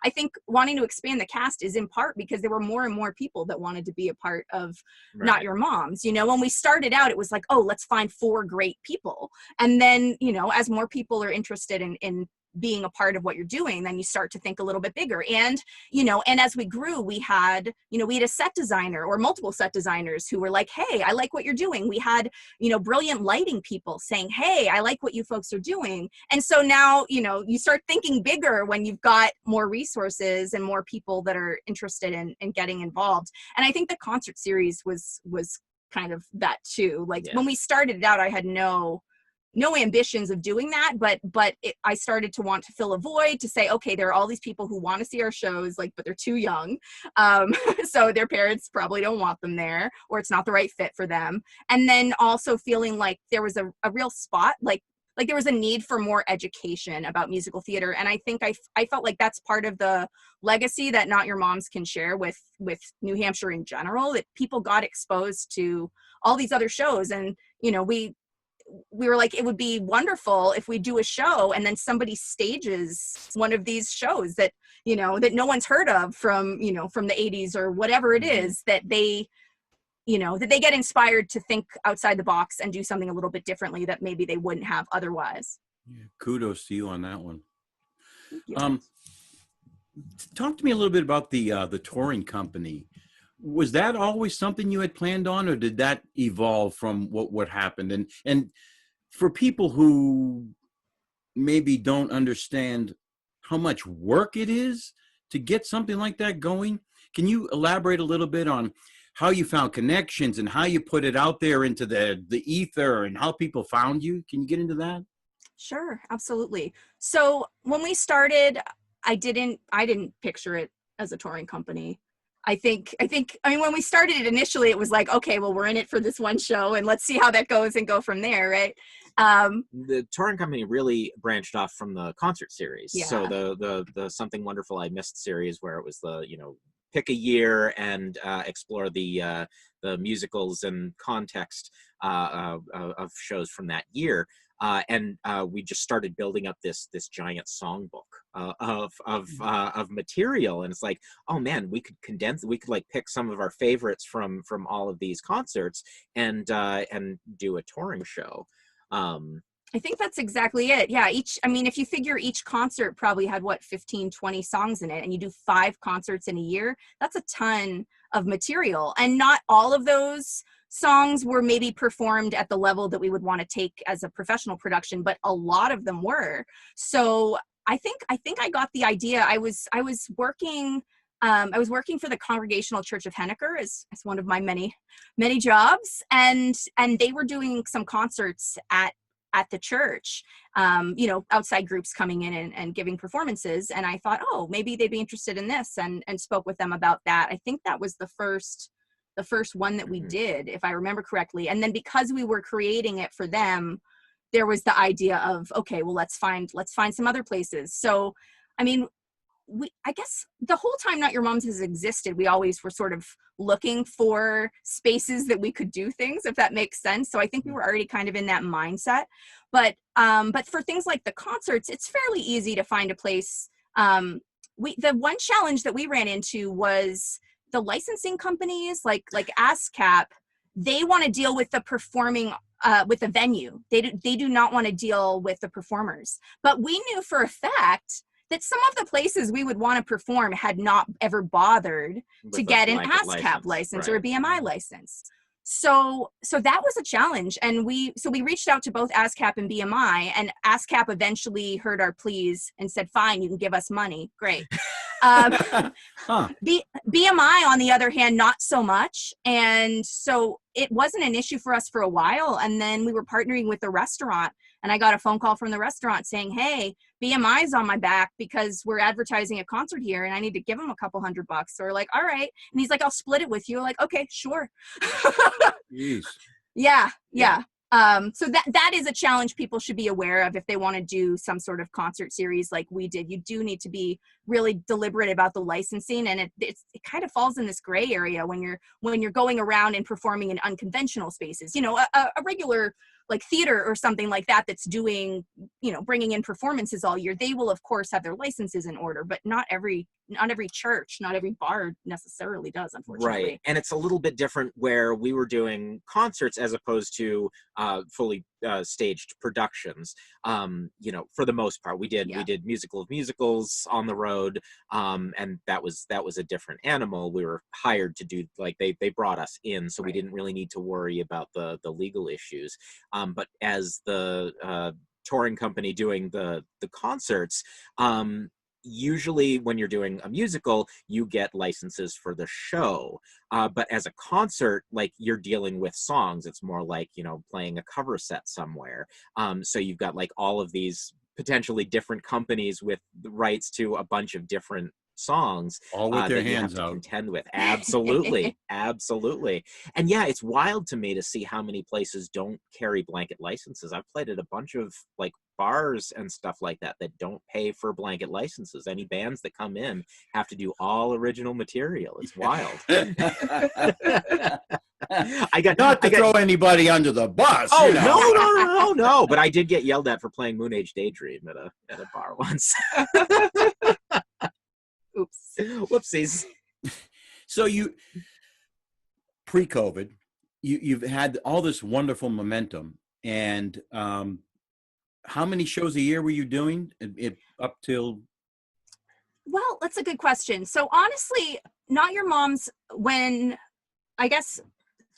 I think wanting to expand the cast is in part because there were more and more people that wanted to be a part of Not Your Moms. When we started out, it was like, oh, let's find 4 great people. And then, as more people are interested in being a part of what you're doing, then you start to think a little bit bigger. And, and as we grew, we had a set designer or multiple set designers who were like, hey, I like what you're doing. We had, brilliant lighting people saying, hey, I like what you folks are doing. And so now, you start thinking bigger when you've got more resources and more people that are interested in getting involved. And I think the concert series was kind of that too. When we started it out, I had no ambitions of doing that, but I started to want to fill a void, to say, okay, there are all these people who want to see our shows, but they're too young. So their parents probably don't want them there, or it's not the right fit for them. And then also feeling like there was a real spot, like there was a need for more education about musical theater. And I think I felt like that's part of the legacy that Not Your Moms can share with New Hampshire in general, that people got exposed to all these other shows. And, we were like, it would be wonderful if we do a show and then somebody stages one of these shows that, that no one's heard of from, from the 80s or whatever it is, that they, that they get inspired to think outside the box and do something a little bit differently that maybe they wouldn't have otherwise. Yeah, kudos to you on that one. Yeah. Talk to me a little bit about the touring company. Was that always something you had planned on, or did that evolve from what happened? And for people who maybe don't understand how much work it is to get something like that going, can you elaborate a little bit on how you found connections and how you put it out there into the ether and how people found you? Can you get into that? Sure, absolutely. So when we started, I didn't picture it as a touring company. I mean, when we started it initially, it was like, okay, well, we're in it for this one show and let's see how that goes and go from there, right? The touring company really branched off from the concert series. Yeah. So the Something Wonderful I Missed series, where it was the, pick a year and explore the musicals and context of shows from that year. And we just started building up this giant songbook of material, and it's like, oh man, we could like pick some of our favorites from all of these concerts and do a touring show. I think that's exactly it. Yeah. If you figure each concert probably had 15, 20 songs in it, and you do 5 concerts in a year, that's a ton of material. And not all of those songs were maybe performed at the level that we would want to take as a professional production, but a lot of them were. So I think I got the idea. I was working for the Congregational Church of Henniker as one of my many jobs, and they were doing some concerts at the church, outside groups coming in and giving performances. And I thought, oh, maybe they'd be interested in this, and spoke with them about that. I think that was the first one that we did, if I remember correctly. And then because we were creating it for them, there was the idea of, okay, well, let's find some other places. So, I mean, I guess the whole time Not Your Mom's has existed, we always were sort of looking for spaces that we could do things, if that makes sense. So I think we were already kind of in that mindset. But for things like the concerts, it's fairly easy to find a place. The one challenge that we ran into was the licensing companies like ASCAP. They want to deal with the performing, with the venue. They do not want to deal with the performers. But we knew for a fact that some of the places we would want to perform had not ever bothered to get an ASCAP license, right, or a BMI license. So that was a challenge. And we reached out to both ASCAP and BMI, and ASCAP eventually heard our pleas and said, fine, you can give us money. Great. BMI, on the other hand, not so much. And so it wasn't an issue for us for a while. And then we were partnering with the restaurant, and I got a phone call from the restaurant saying, hey, BMI is on my back because we're advertising a concert here and I need to give them a couple $100. So we're like, all right. And he's like, I'll split it with you. We're like, okay, sure. Jeez. Yeah. So that is a challenge people should be aware of if they want to do some sort of concert series like we did. You do need to be really deliberate about the licensing, and it kind of falls in this gray area when you're going around and performing in unconventional spaces. A regular like theater or something like that that's doing, bringing in performances all year, they will of course have their licenses in order, but not every church, not every bar necessarily does, unfortunately. Right. And it's a little bit different where we were doing concerts as opposed to fully staged productions. For the most part, we did musical of musicals on the road, and that was a different animal. We were hired to do, like, they brought us in, so we didn't really need to worry about the legal issues. But as the touring company doing the concerts, usually when you're doing a musical, you get licenses for the show. But as a concert, like, you're dealing with songs. It's more like, playing a cover set somewhere. So you've got like all of these potentially different companies with the rights to a bunch of different songs, all with their that hands you have to out. contend with. Absolutely. And yeah, it's wild to me to see how many places don't carry blanket licenses. I've played at a bunch of like bars and stuff like that don't pay for blanket licenses. Any bands that come in have to do all original material. It's wild. I got Not to throw anybody under the bus. Oh, you know. no! But I did get yelled at for playing Moon Age Daydream at a bar once. Oops. Whoopsies. So you, pre-COVID, you've had all this wonderful momentum, and how many shows a year were you doing up till? Well, that's a good question. So honestly, Not Your Mom's, when I guess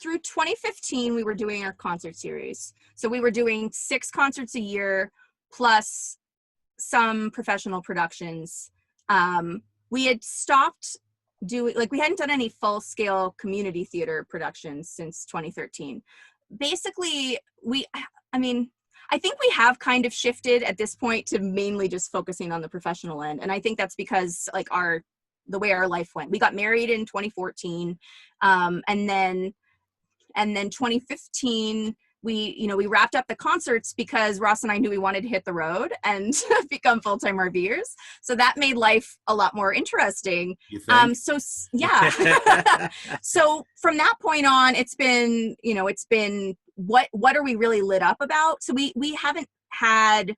through 2015, we were doing our concert series. So we were doing 6 concerts a year plus some professional productions. We had stopped doing, like, we hadn't done any full scale community theater productions since 2013. Basically, I think we have kind of shifted at this point to mainly just focusing on the professional end. And I think that's because like the way our life went. We got married in 2014. And then 2015, we wrapped up the concerts because Ross and I knew we wanted to hit the road and become full-time RVers. So that made life a lot more interesting. You think? So yeah. So from that point on, it's been what are we really lit up about? So we haven't had,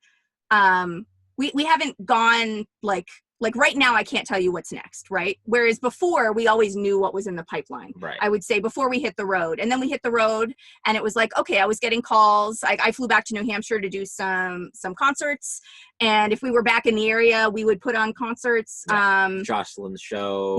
we haven't gone like right now, I can't tell you what's next, right? Whereas before, we always knew what was in the pipeline. Right. I would say before we hit the road. And then we hit the road and it was like, okay, I was getting calls. I flew back to New Hampshire to do some concerts. And if we were back in the area, we would put on concerts. Jocelyn's show.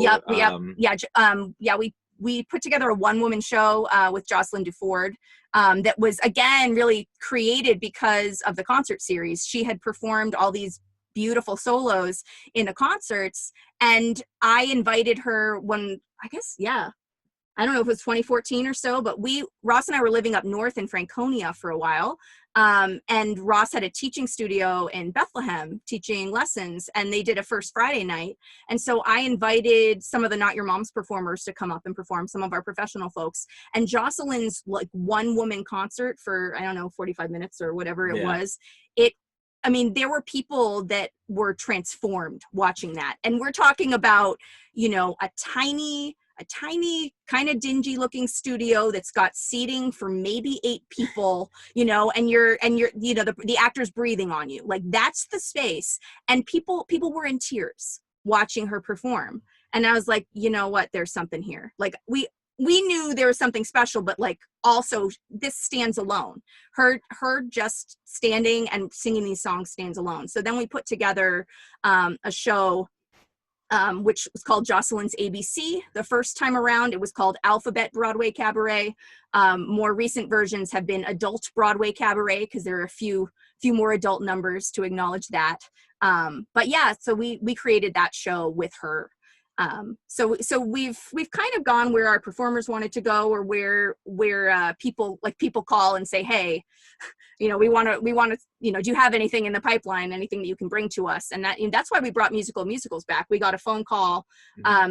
We put together a one-woman show with Jocelyn Duford that was, again, really created because of the concert series. She had performed all these beautiful solos in the concerts, and I invited her when, I don't know if it was 2014 or so, but Ross and I were living up north in Franconia for a while. And Ross had a teaching studio in Bethlehem teaching lessons, and they did a First Friday night. And so I invited some of the Not Your Mom's performers to come up and perform, some of our professional folks. And Jocelyn's like one woman concert for, 45 minutes or whatever it was. There were people that were transformed watching that. And we're talking about, a tiny kind of dingy looking studio that's got seating for maybe 8 people, and you're the actor's breathing on you. Like, that's the space. And people were in tears watching her perform. And I was like, you know what, there's something here. Like, we knew there was something special, but like, also this stands alone. Her just standing and singing these songs stands alone. So then we put together a show which was called Jocelyn's ABC. The first time around, it was called Alphabet Broadway Cabaret. More recent versions have been Adult Broadway Cabaret, because there are a few more adult numbers to acknowledge that. But yeah, so we created that show with her. So we've kind of gone where our performers wanted to go, or where people call and say, hey, we want to, do you have anything in the pipeline, anything that you can bring to us? And that's why we brought musicals back. We got a phone call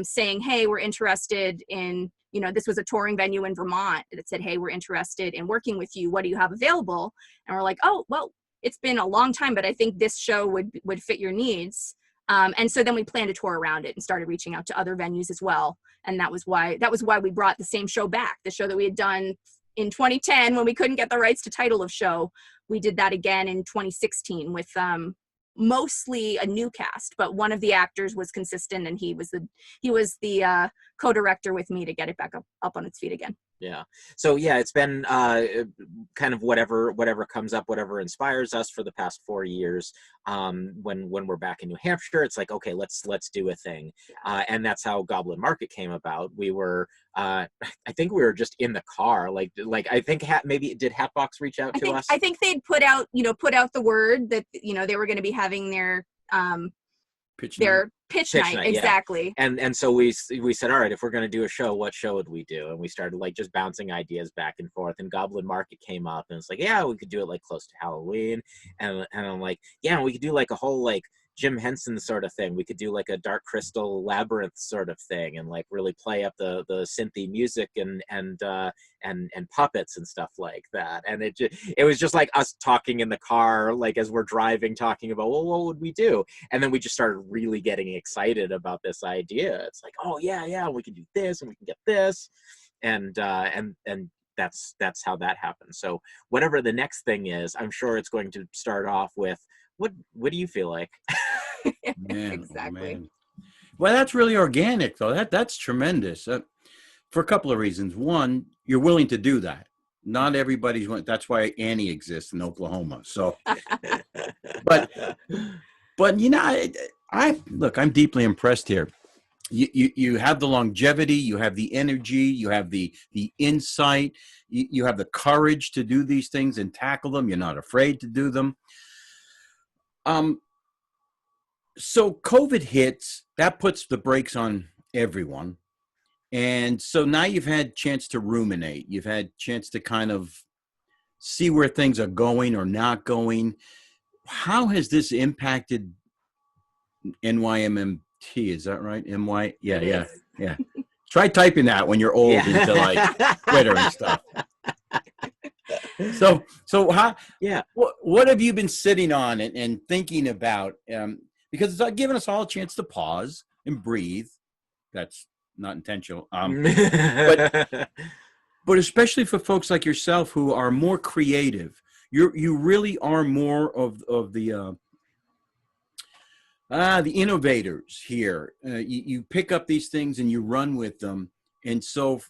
saying, hey, we're interested in, this was a touring venue in Vermont that said, hey, we're interested in working with you. What do you have available? And we're like, oh, well, it's been a long time, but I think this show would fit your needs. And so then we planned a tour around it and started reaching out to other venues as well. And that was why we brought the same show back. The show that we had done in 2010 when we couldn't get the rights to title of show, we did that again in 2016 with mostly a new cast, but one of the actors was consistent, and he was the co-director with me to get it back up on its feet again. Yeah. So yeah, it's been kind of whatever comes up, whatever inspires us for the past 4 years. When we're back in New Hampshire, it's like, okay, let's do a thing. And that's how Goblin Market came about. We were, I think we were just in the car. Like I think did Hatbox reach out to us? I think they'd put out the word that, they were going to be having their pitch night. Exactly. Yeah. And so we said, all right, if we're going to do a show, what show would we do? And we started like just bouncing ideas back and forth, and Goblin Market came up, and it's like, yeah, we could do it like close to Halloween. And I'm like, yeah, we could do like a whole like Jim Henson sort of thing. We could do like a Dark Crystal Labyrinth sort of thing, and like really play up the synthy music and puppets and stuff like that. And it was just like us talking in the car, like as we're driving, talking about, well, what would we do? And then we just started really getting excited about this idea. It's like, oh yeah, we can do this, and we can get this. and that's how that happens. So whatever the next thing is, I'm sure it's going to start off with, what do you feel like? Man, Exactly. oh, man. Well, that's really organic, though. That's tremendous. For a couple of reasons. One, you're willing to do that. Not everybody's willing. That's why Annie exists in Oklahoma. So, but you know, I look. I'm deeply impressed here. You have the longevity, you have the energy, you have the insight, you have the courage to do these things and tackle them. You're not afraid to do them. So COVID hits, that puts the brakes on everyone. And so now you've had chance to ruminate. You've had chance to kind of see where things are going or not going. How has this impacted NYMMT? Is that right? MY? Yeah. Try typing that when you're old into like Twitter and stuff. So how? Yeah. What have you been sitting on and thinking about? Because it's given us all a chance to pause and breathe. That's not intentional. But especially for folks like yourself who are more creative, you really are more of the innovators here. You pick up these things and you run with them, and so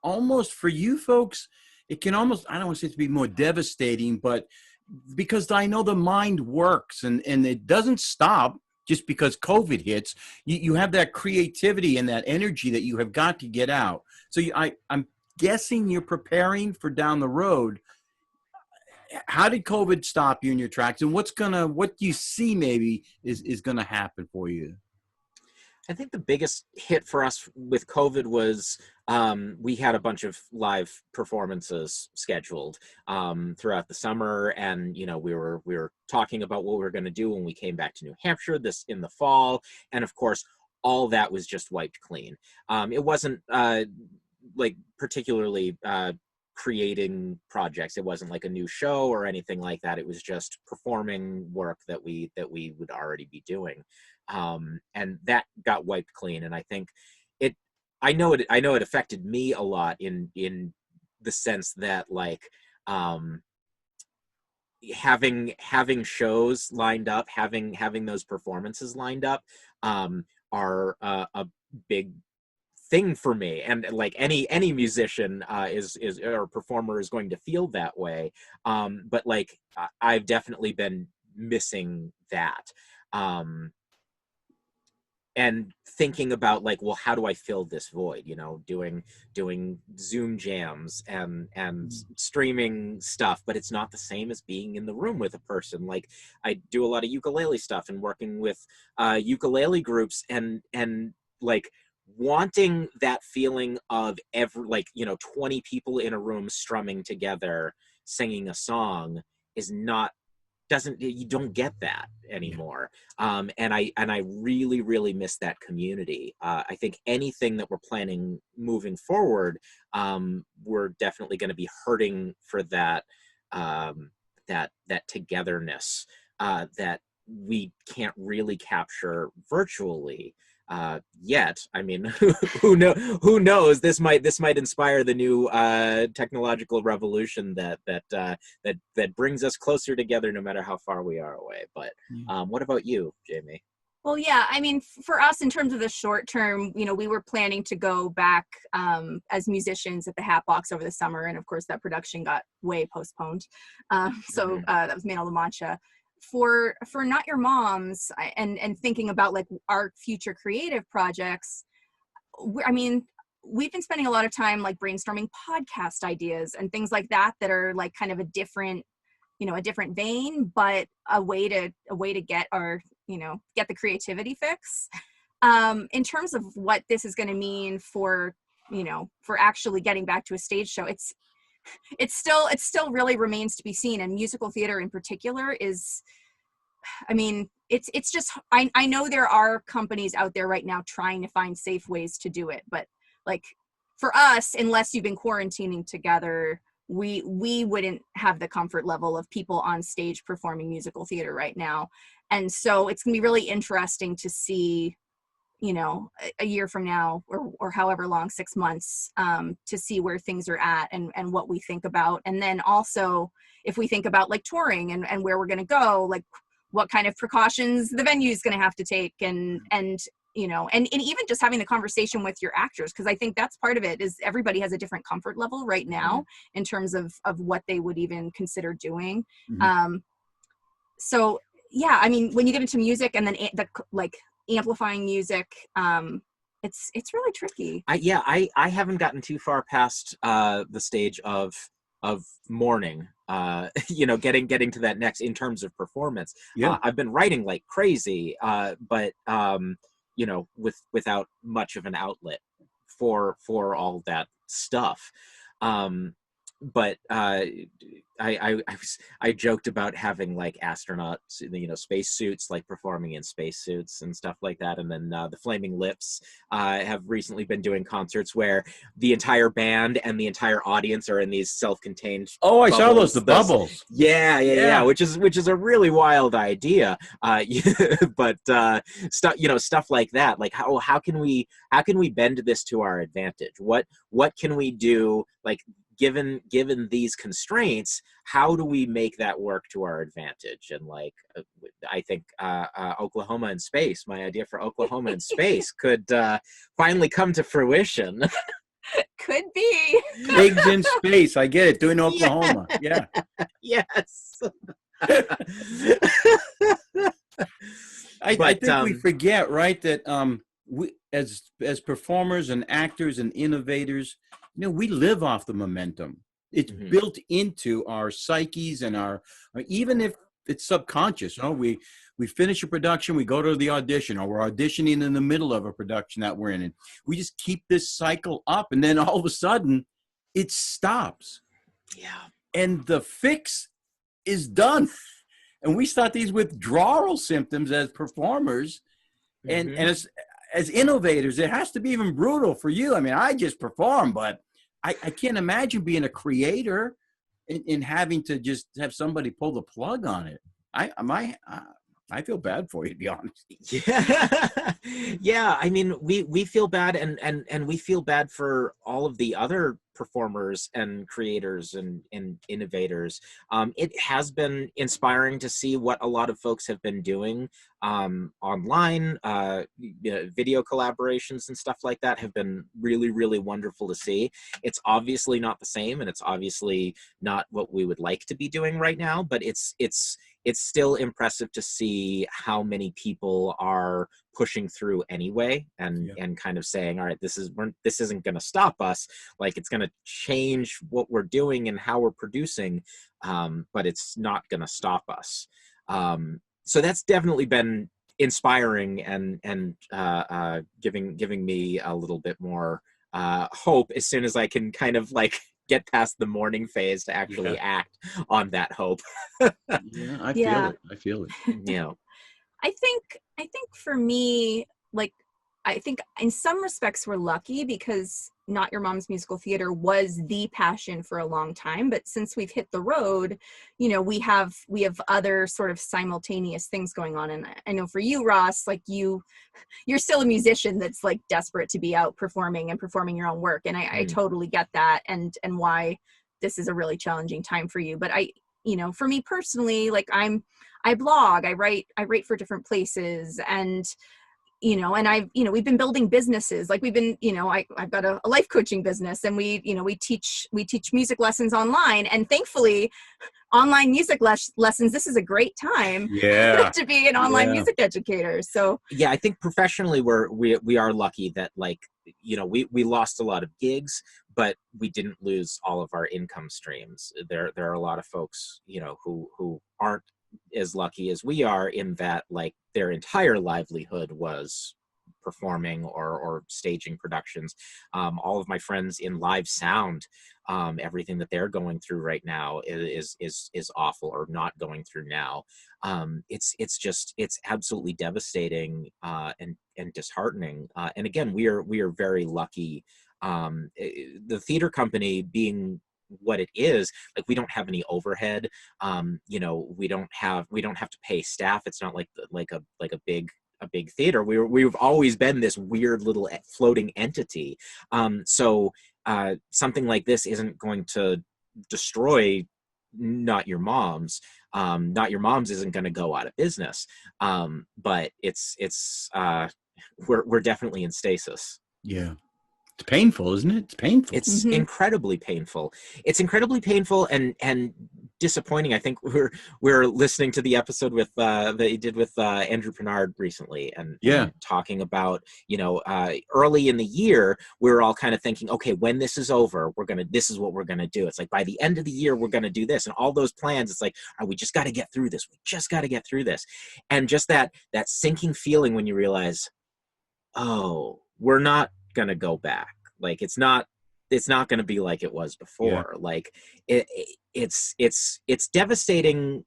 almost for you folks, it can almost, I don't want to say to be more devastating, but because I know the mind works and it doesn't stop just because COVID hits. You have that creativity and that energy that you have got to get out. So I'm guessing you're preparing for down the road. How did COVID stop you in your tracks, and what do you see maybe is gonna happen for you? I think the biggest hit for us with COVID was we had a bunch of live performances scheduled throughout the summer, and we were talking about what we were going to do when we came back to New Hampshire in the fall, and of course all that was just wiped clean. It wasn't like particularly creating projects. It wasn't like a new show or anything like that. It was just performing work that we would already be doing. And that got wiped clean. And I think I know it affected me a lot in the sense that like, having shows lined up, having those performances lined up, are a big thing for me, and like any musician is or performer is going to feel that way. But like I've definitely been missing that. And thinking about like, well, how do I fill this void? Doing Zoom jams and streaming stuff, but it's not the same as being in the room with a person. Like I do a lot of ukulele stuff and working with ukulele groups, and like wanting that feeling of 20 people in a room strumming together, singing a song you don't get that anymore. And I really, really miss that community. I think anything that we're planning moving forward, we're definitely going to be hurting for that togetherness that we can't really capture virtually yet. I mean, who knows? This might inspire the new technological revolution that brings us closer together, no matter how far we are away. But what about you, Jaimie? Well, yeah, I mean, for us, in terms of the short term, we were planning to go back as musicians at the Hatbox over the summer, and of course, that production got way postponed. So that was Manal La Mancha. For Not Your Moms, and thinking about like our future creative projects, I mean, we've been spending a lot of time like brainstorming podcast ideas and things like that are like kind of a different vein, but a way to get our get the creativity fix. In terms of what this is going to mean for actually getting back to a stage show, it still really remains to be seen. And musical theater in particular is, I mean, it's just, I know there are companies out there right now trying to find safe ways to do it, but like for us, unless you've been quarantining together, we wouldn't have the comfort level of people on stage performing musical theater right now. And so it's gonna be really interesting to see you know, a year from now, or however long, 6 months, to see where things are at and what we think about. And then also if we think about like touring and where we're going to go, like what kind of precautions the venue is going to have to take, and you know, and even just having the conversation with your actors, because I think that's part of it, is everybody has a different comfort level right now in terms of what they would even consider doing. So yeah, I mean, when you get into music and then the like amplifying music, it's really tricky. I haven't gotten too far past the stage of mourning, you know, getting to that next in terms of performance. I've been writing like crazy, but you know, without much of an outlet for all that stuff. But I joked about having like astronauts, you know, space suits, like performing in space suits and stuff like that. And then the Flaming Lips have recently been doing concerts where the entire band and the entire audience are in these self-contained. Oh, I saw those bubbles. Yeah. Which is a really wild idea. But stuff like that. Like how can we bend this to our advantage? What can we do? Like, given these constraints, how do we make that work to our advantage? And like, I think Oklahoma in space, my idea for Oklahoma in space could finally come to fruition. Could be. Pigs in space. I get it. Doing Oklahoma. Yeah. Yes. I think we forget, right, that we as performers and actors and innovators, you know, we live off the momentum. It's built into our psyches and our, even if it's subconscious, you know, we finish a production, we go to the audition, or we're auditioning in the middle of a production that we're in, and we just keep this cycle up, and then all of a sudden it stops. Yeah. And the fix is done. And we start these withdrawal symptoms as performers. And as innovators, it has to be even brutal for you. I mean, I just perform, but I can't imagine being a creator and having to just have somebody pull the plug on it. I feel bad for you, to be honest. Yeah. I mean, we feel bad, and we feel bad for all of the other performers and creators and innovators. It has been inspiring to see what a lot of folks have been doing online. Video collaborations and stuff like that have been really, really wonderful to see. It's obviously not the same, and it's obviously not what we would like to be doing right now, but it's still impressive to see how many people are pushing through anyway, and kind of saying, all right, this isn't going to stop us. Like, it's going to change what we're doing and how we're producing, but it's not going to stop us. So that's definitely been inspiring and giving me a little bit more hope as soon as I can kind of like get past the mourning phase to actually act on that hope. I feel it. Yeah. I think for me, like, I think in some respects we're lucky because Not Your Mom's Musical Theater was the passion for a long time. But since we've hit the road, you know, we have other sort of simultaneous things going on. And I know for you, Ross, like you're still a musician that's like desperate to be out performing and performing your own work. And I totally get that and why this is a really challenging time for you. But you know, for me personally, like I blog, I write for different places, and you know, and we've been building businesses. Like we've been, you know, I've got a life coaching business, and we teach music lessons online, and thankfully online music lessons, this is a great time to be an online music educator. So yeah, I think professionally we are lucky that, like, you know, we lost a lot of gigs, but we didn't lose all of our income streams. There are a lot of folks, you know, who aren't as lucky as we are, in that like their entire livelihood was performing or staging productions. All of my friends in live sound, everything that they're going through right now is awful, or not going through now. It's absolutely devastating and disheartening. And again, we are very lucky. The theater company being what it is, like, we don't have any overhead. You know, we don't have to pay staff. It's not like a big a big theater. We've always been this weird little floating entity. So something like this isn't going to destroy Not Your Moms. Not Your Moms isn't going to go out of business. But we're definitely in stasis. Yeah. It's painful, isn't it? It's painful. It's incredibly painful. It's incredibly painful and disappointing. I think we're listening to the episode with that you did with Andrew Pernard recently, and talking about, you know, early in the year we were all kind of thinking, okay, when this is over, this is what we're gonna do. It's like by the end of the year we're gonna do this, and all those plans. It's like, all right, we just got to get through this. We just got to get through this, and just that sinking feeling when you realize, oh, we're not gonna go back. Like it's not gonna be like it was before. Yeah. Like it's devastating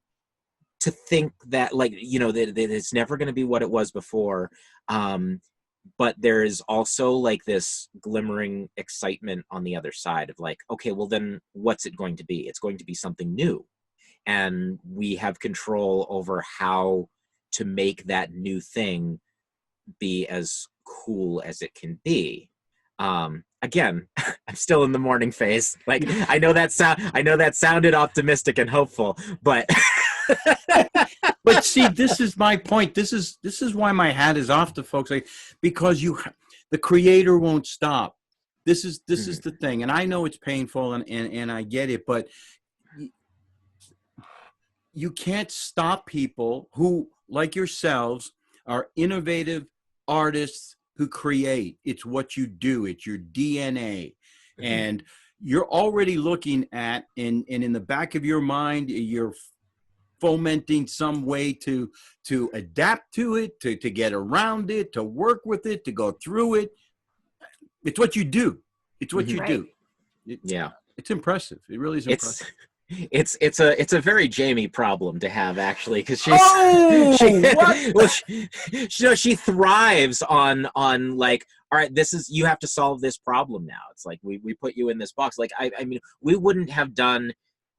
to think that, like, you know, that it's never gonna be what it was before. But there is also like this glimmering excitement on the other side of like, okay, well then what's it going to be? It's going to be something new, and we have control over how to make that new thing be as cool as it can be. Again, I'm still in the mourning phase. Like, I know that sounded optimistic and hopeful, but but see, this is my point. This is why my hat is off to folks, like, because the creator won't stop. This is the thing, and I know it's painful, and I get it, but you can't stop people who, like yourselves, are innovative artists who create. It's what you do. It's your DNA. And you're already looking at, and in the back of your mind, you're fomenting some way to adapt to it, to get around it, to work with it, to go through it. It's what you do. It's what you do. It's impressive. It really is impressive. It's a very Jaimie problem to have, actually, because she thrives on like, all right, you have to solve this problem now. It's like we put you in this box. Like I mean,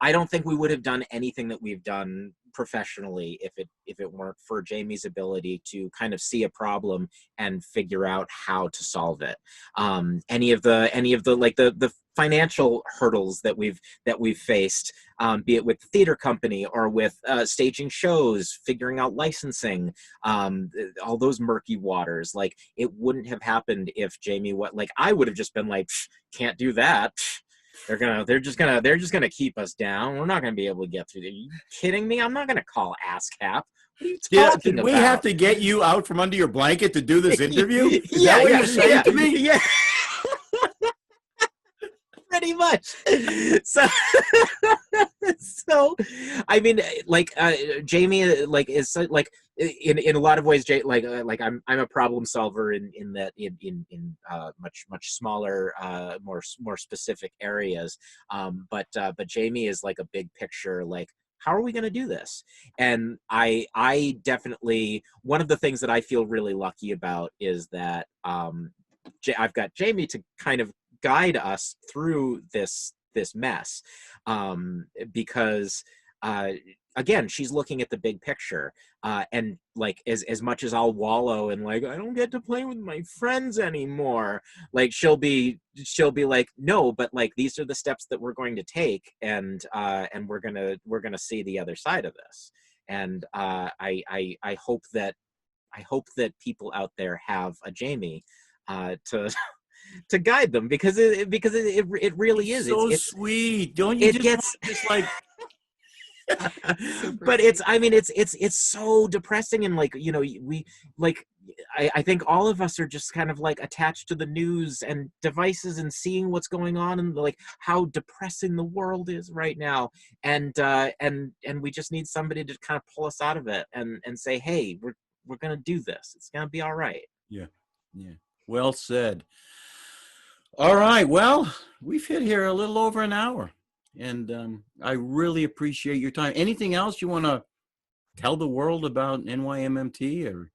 I don't think we would have done anything that we've done professionally if it weren't for Jaimie's ability to kind of see a problem and figure out how to solve it. Any of the like the financial hurdles that we've faced, be it with the theater company or with staging shows, figuring out licensing, all those murky waters. Like, it wouldn't have happened if Jaimie I would have just been like, can't do that. They're just gonna keep us down. We're not gonna be able to get through. Are you kidding me? I'm not gonna call ASCAP. What are you talking about? We have to get you out from under your blanket to do this interview? Is that what you're saying to me? Yeah. Pretty much. So I mean, like, Jaimie, like, is like, in a lot of ways, I'm a problem solver in much smaller, more specific areas. But Jaimie is like a big picture, like, how are we going to do this? And I definitely, one of the things that I feel really lucky about is that I've got Jaimie to kind of guide us through this mess, because again, she's looking at the big picture, and like, as much as I'll wallow and like, I don't get to play with my friends anymore, like, she'll be like, no, but like, these are the steps that we're going to take, and we're gonna see the other side of this. And I hope that people out there have a Jaimie to guide them, because it really is. It's sweet. Don't you just like but it's so depressing, and like, you know, I think all of us are just kind of like attached to the news and devices and seeing what's going on, and like how depressing the world is right now, and we just need somebody to kind of pull us out of it and say, hey, we're gonna do this. It's gonna be all right. Yeah. Well said. All right. Well, we've hit here a little over an hour, and I really appreciate your time. Anything else you want to tell the world about NYMMT? Or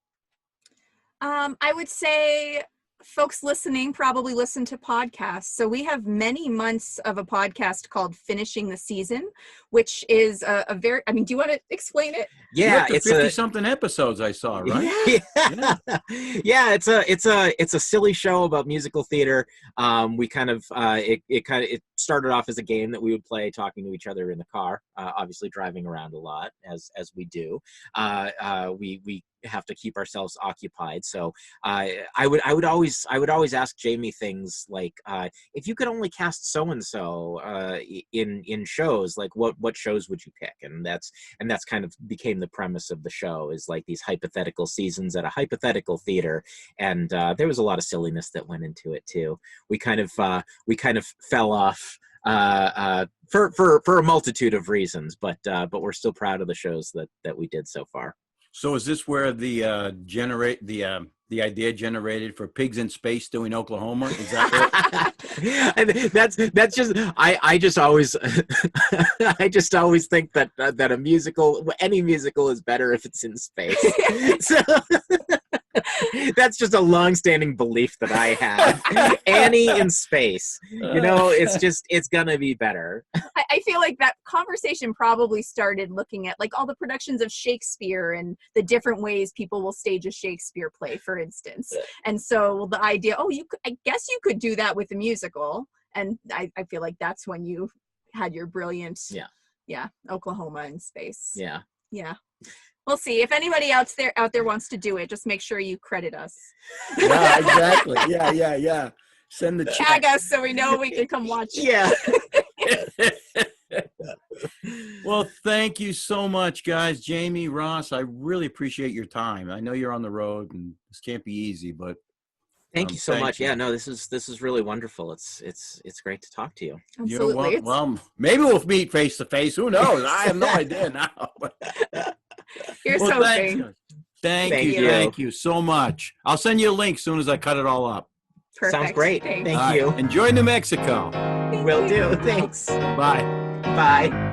I would say folks listening probably listen to podcasts. So we have many months of a podcast called Finishing the Season, which is a very, I mean, do you want to explain it? Yeah, it's 50-something episodes I saw, right? Yeah. Yeah, it's a silly show about musical theater. We kind of it started off as a game that we would play, talking to each other in the car, obviously driving around a lot as we do. We have to keep ourselves occupied. So I would always ask Jaimie things like, if you could only cast so and so in shows, like what shows would you pick? And that's kind of became the premise of the show, is like these hypothetical seasons at a hypothetical theater. And there was a lot of silliness that went into it too. We kind of fell off for a multitude of reasons, but we're still proud of the shows that we did so far. So is this where the idea generated for Pigs in Space doing Oklahoma? Is that it? That's just I just always I just always think that a musical, any musical, is better if it's in space. So that's just a long-standing belief that I have. Annie in space, it's gonna be better. I feel like that conversation probably started looking at like all the productions of Shakespeare and the different ways people will stage a Shakespeare play, for instance. And so the idea, I guess you could do that with a musical. And I feel like that's when you had your brilliant, Oklahoma in space. Yeah. We'll see. If anybody out there wants to do it, just make sure you credit us. Yeah, exactly. Yeah. Send the check. Tag us so we know we can come watch it. Yeah. Well, thank you so much, guys. Jaimie, Ross, I really appreciate your time. I know you're on the road and this can't be easy, but thank you so much. Yeah, no, this is really wonderful. It's great to talk to you. Absolutely. Well, maybe we'll meet face to face. Who knows? I have no idea now. You're so great. Thank you so much. I'll send you a link as soon as I cut it all up. Perfect. Sounds great. Thank All you. right. Enjoy New Mexico. Will do. Thanks. Bye. Bye.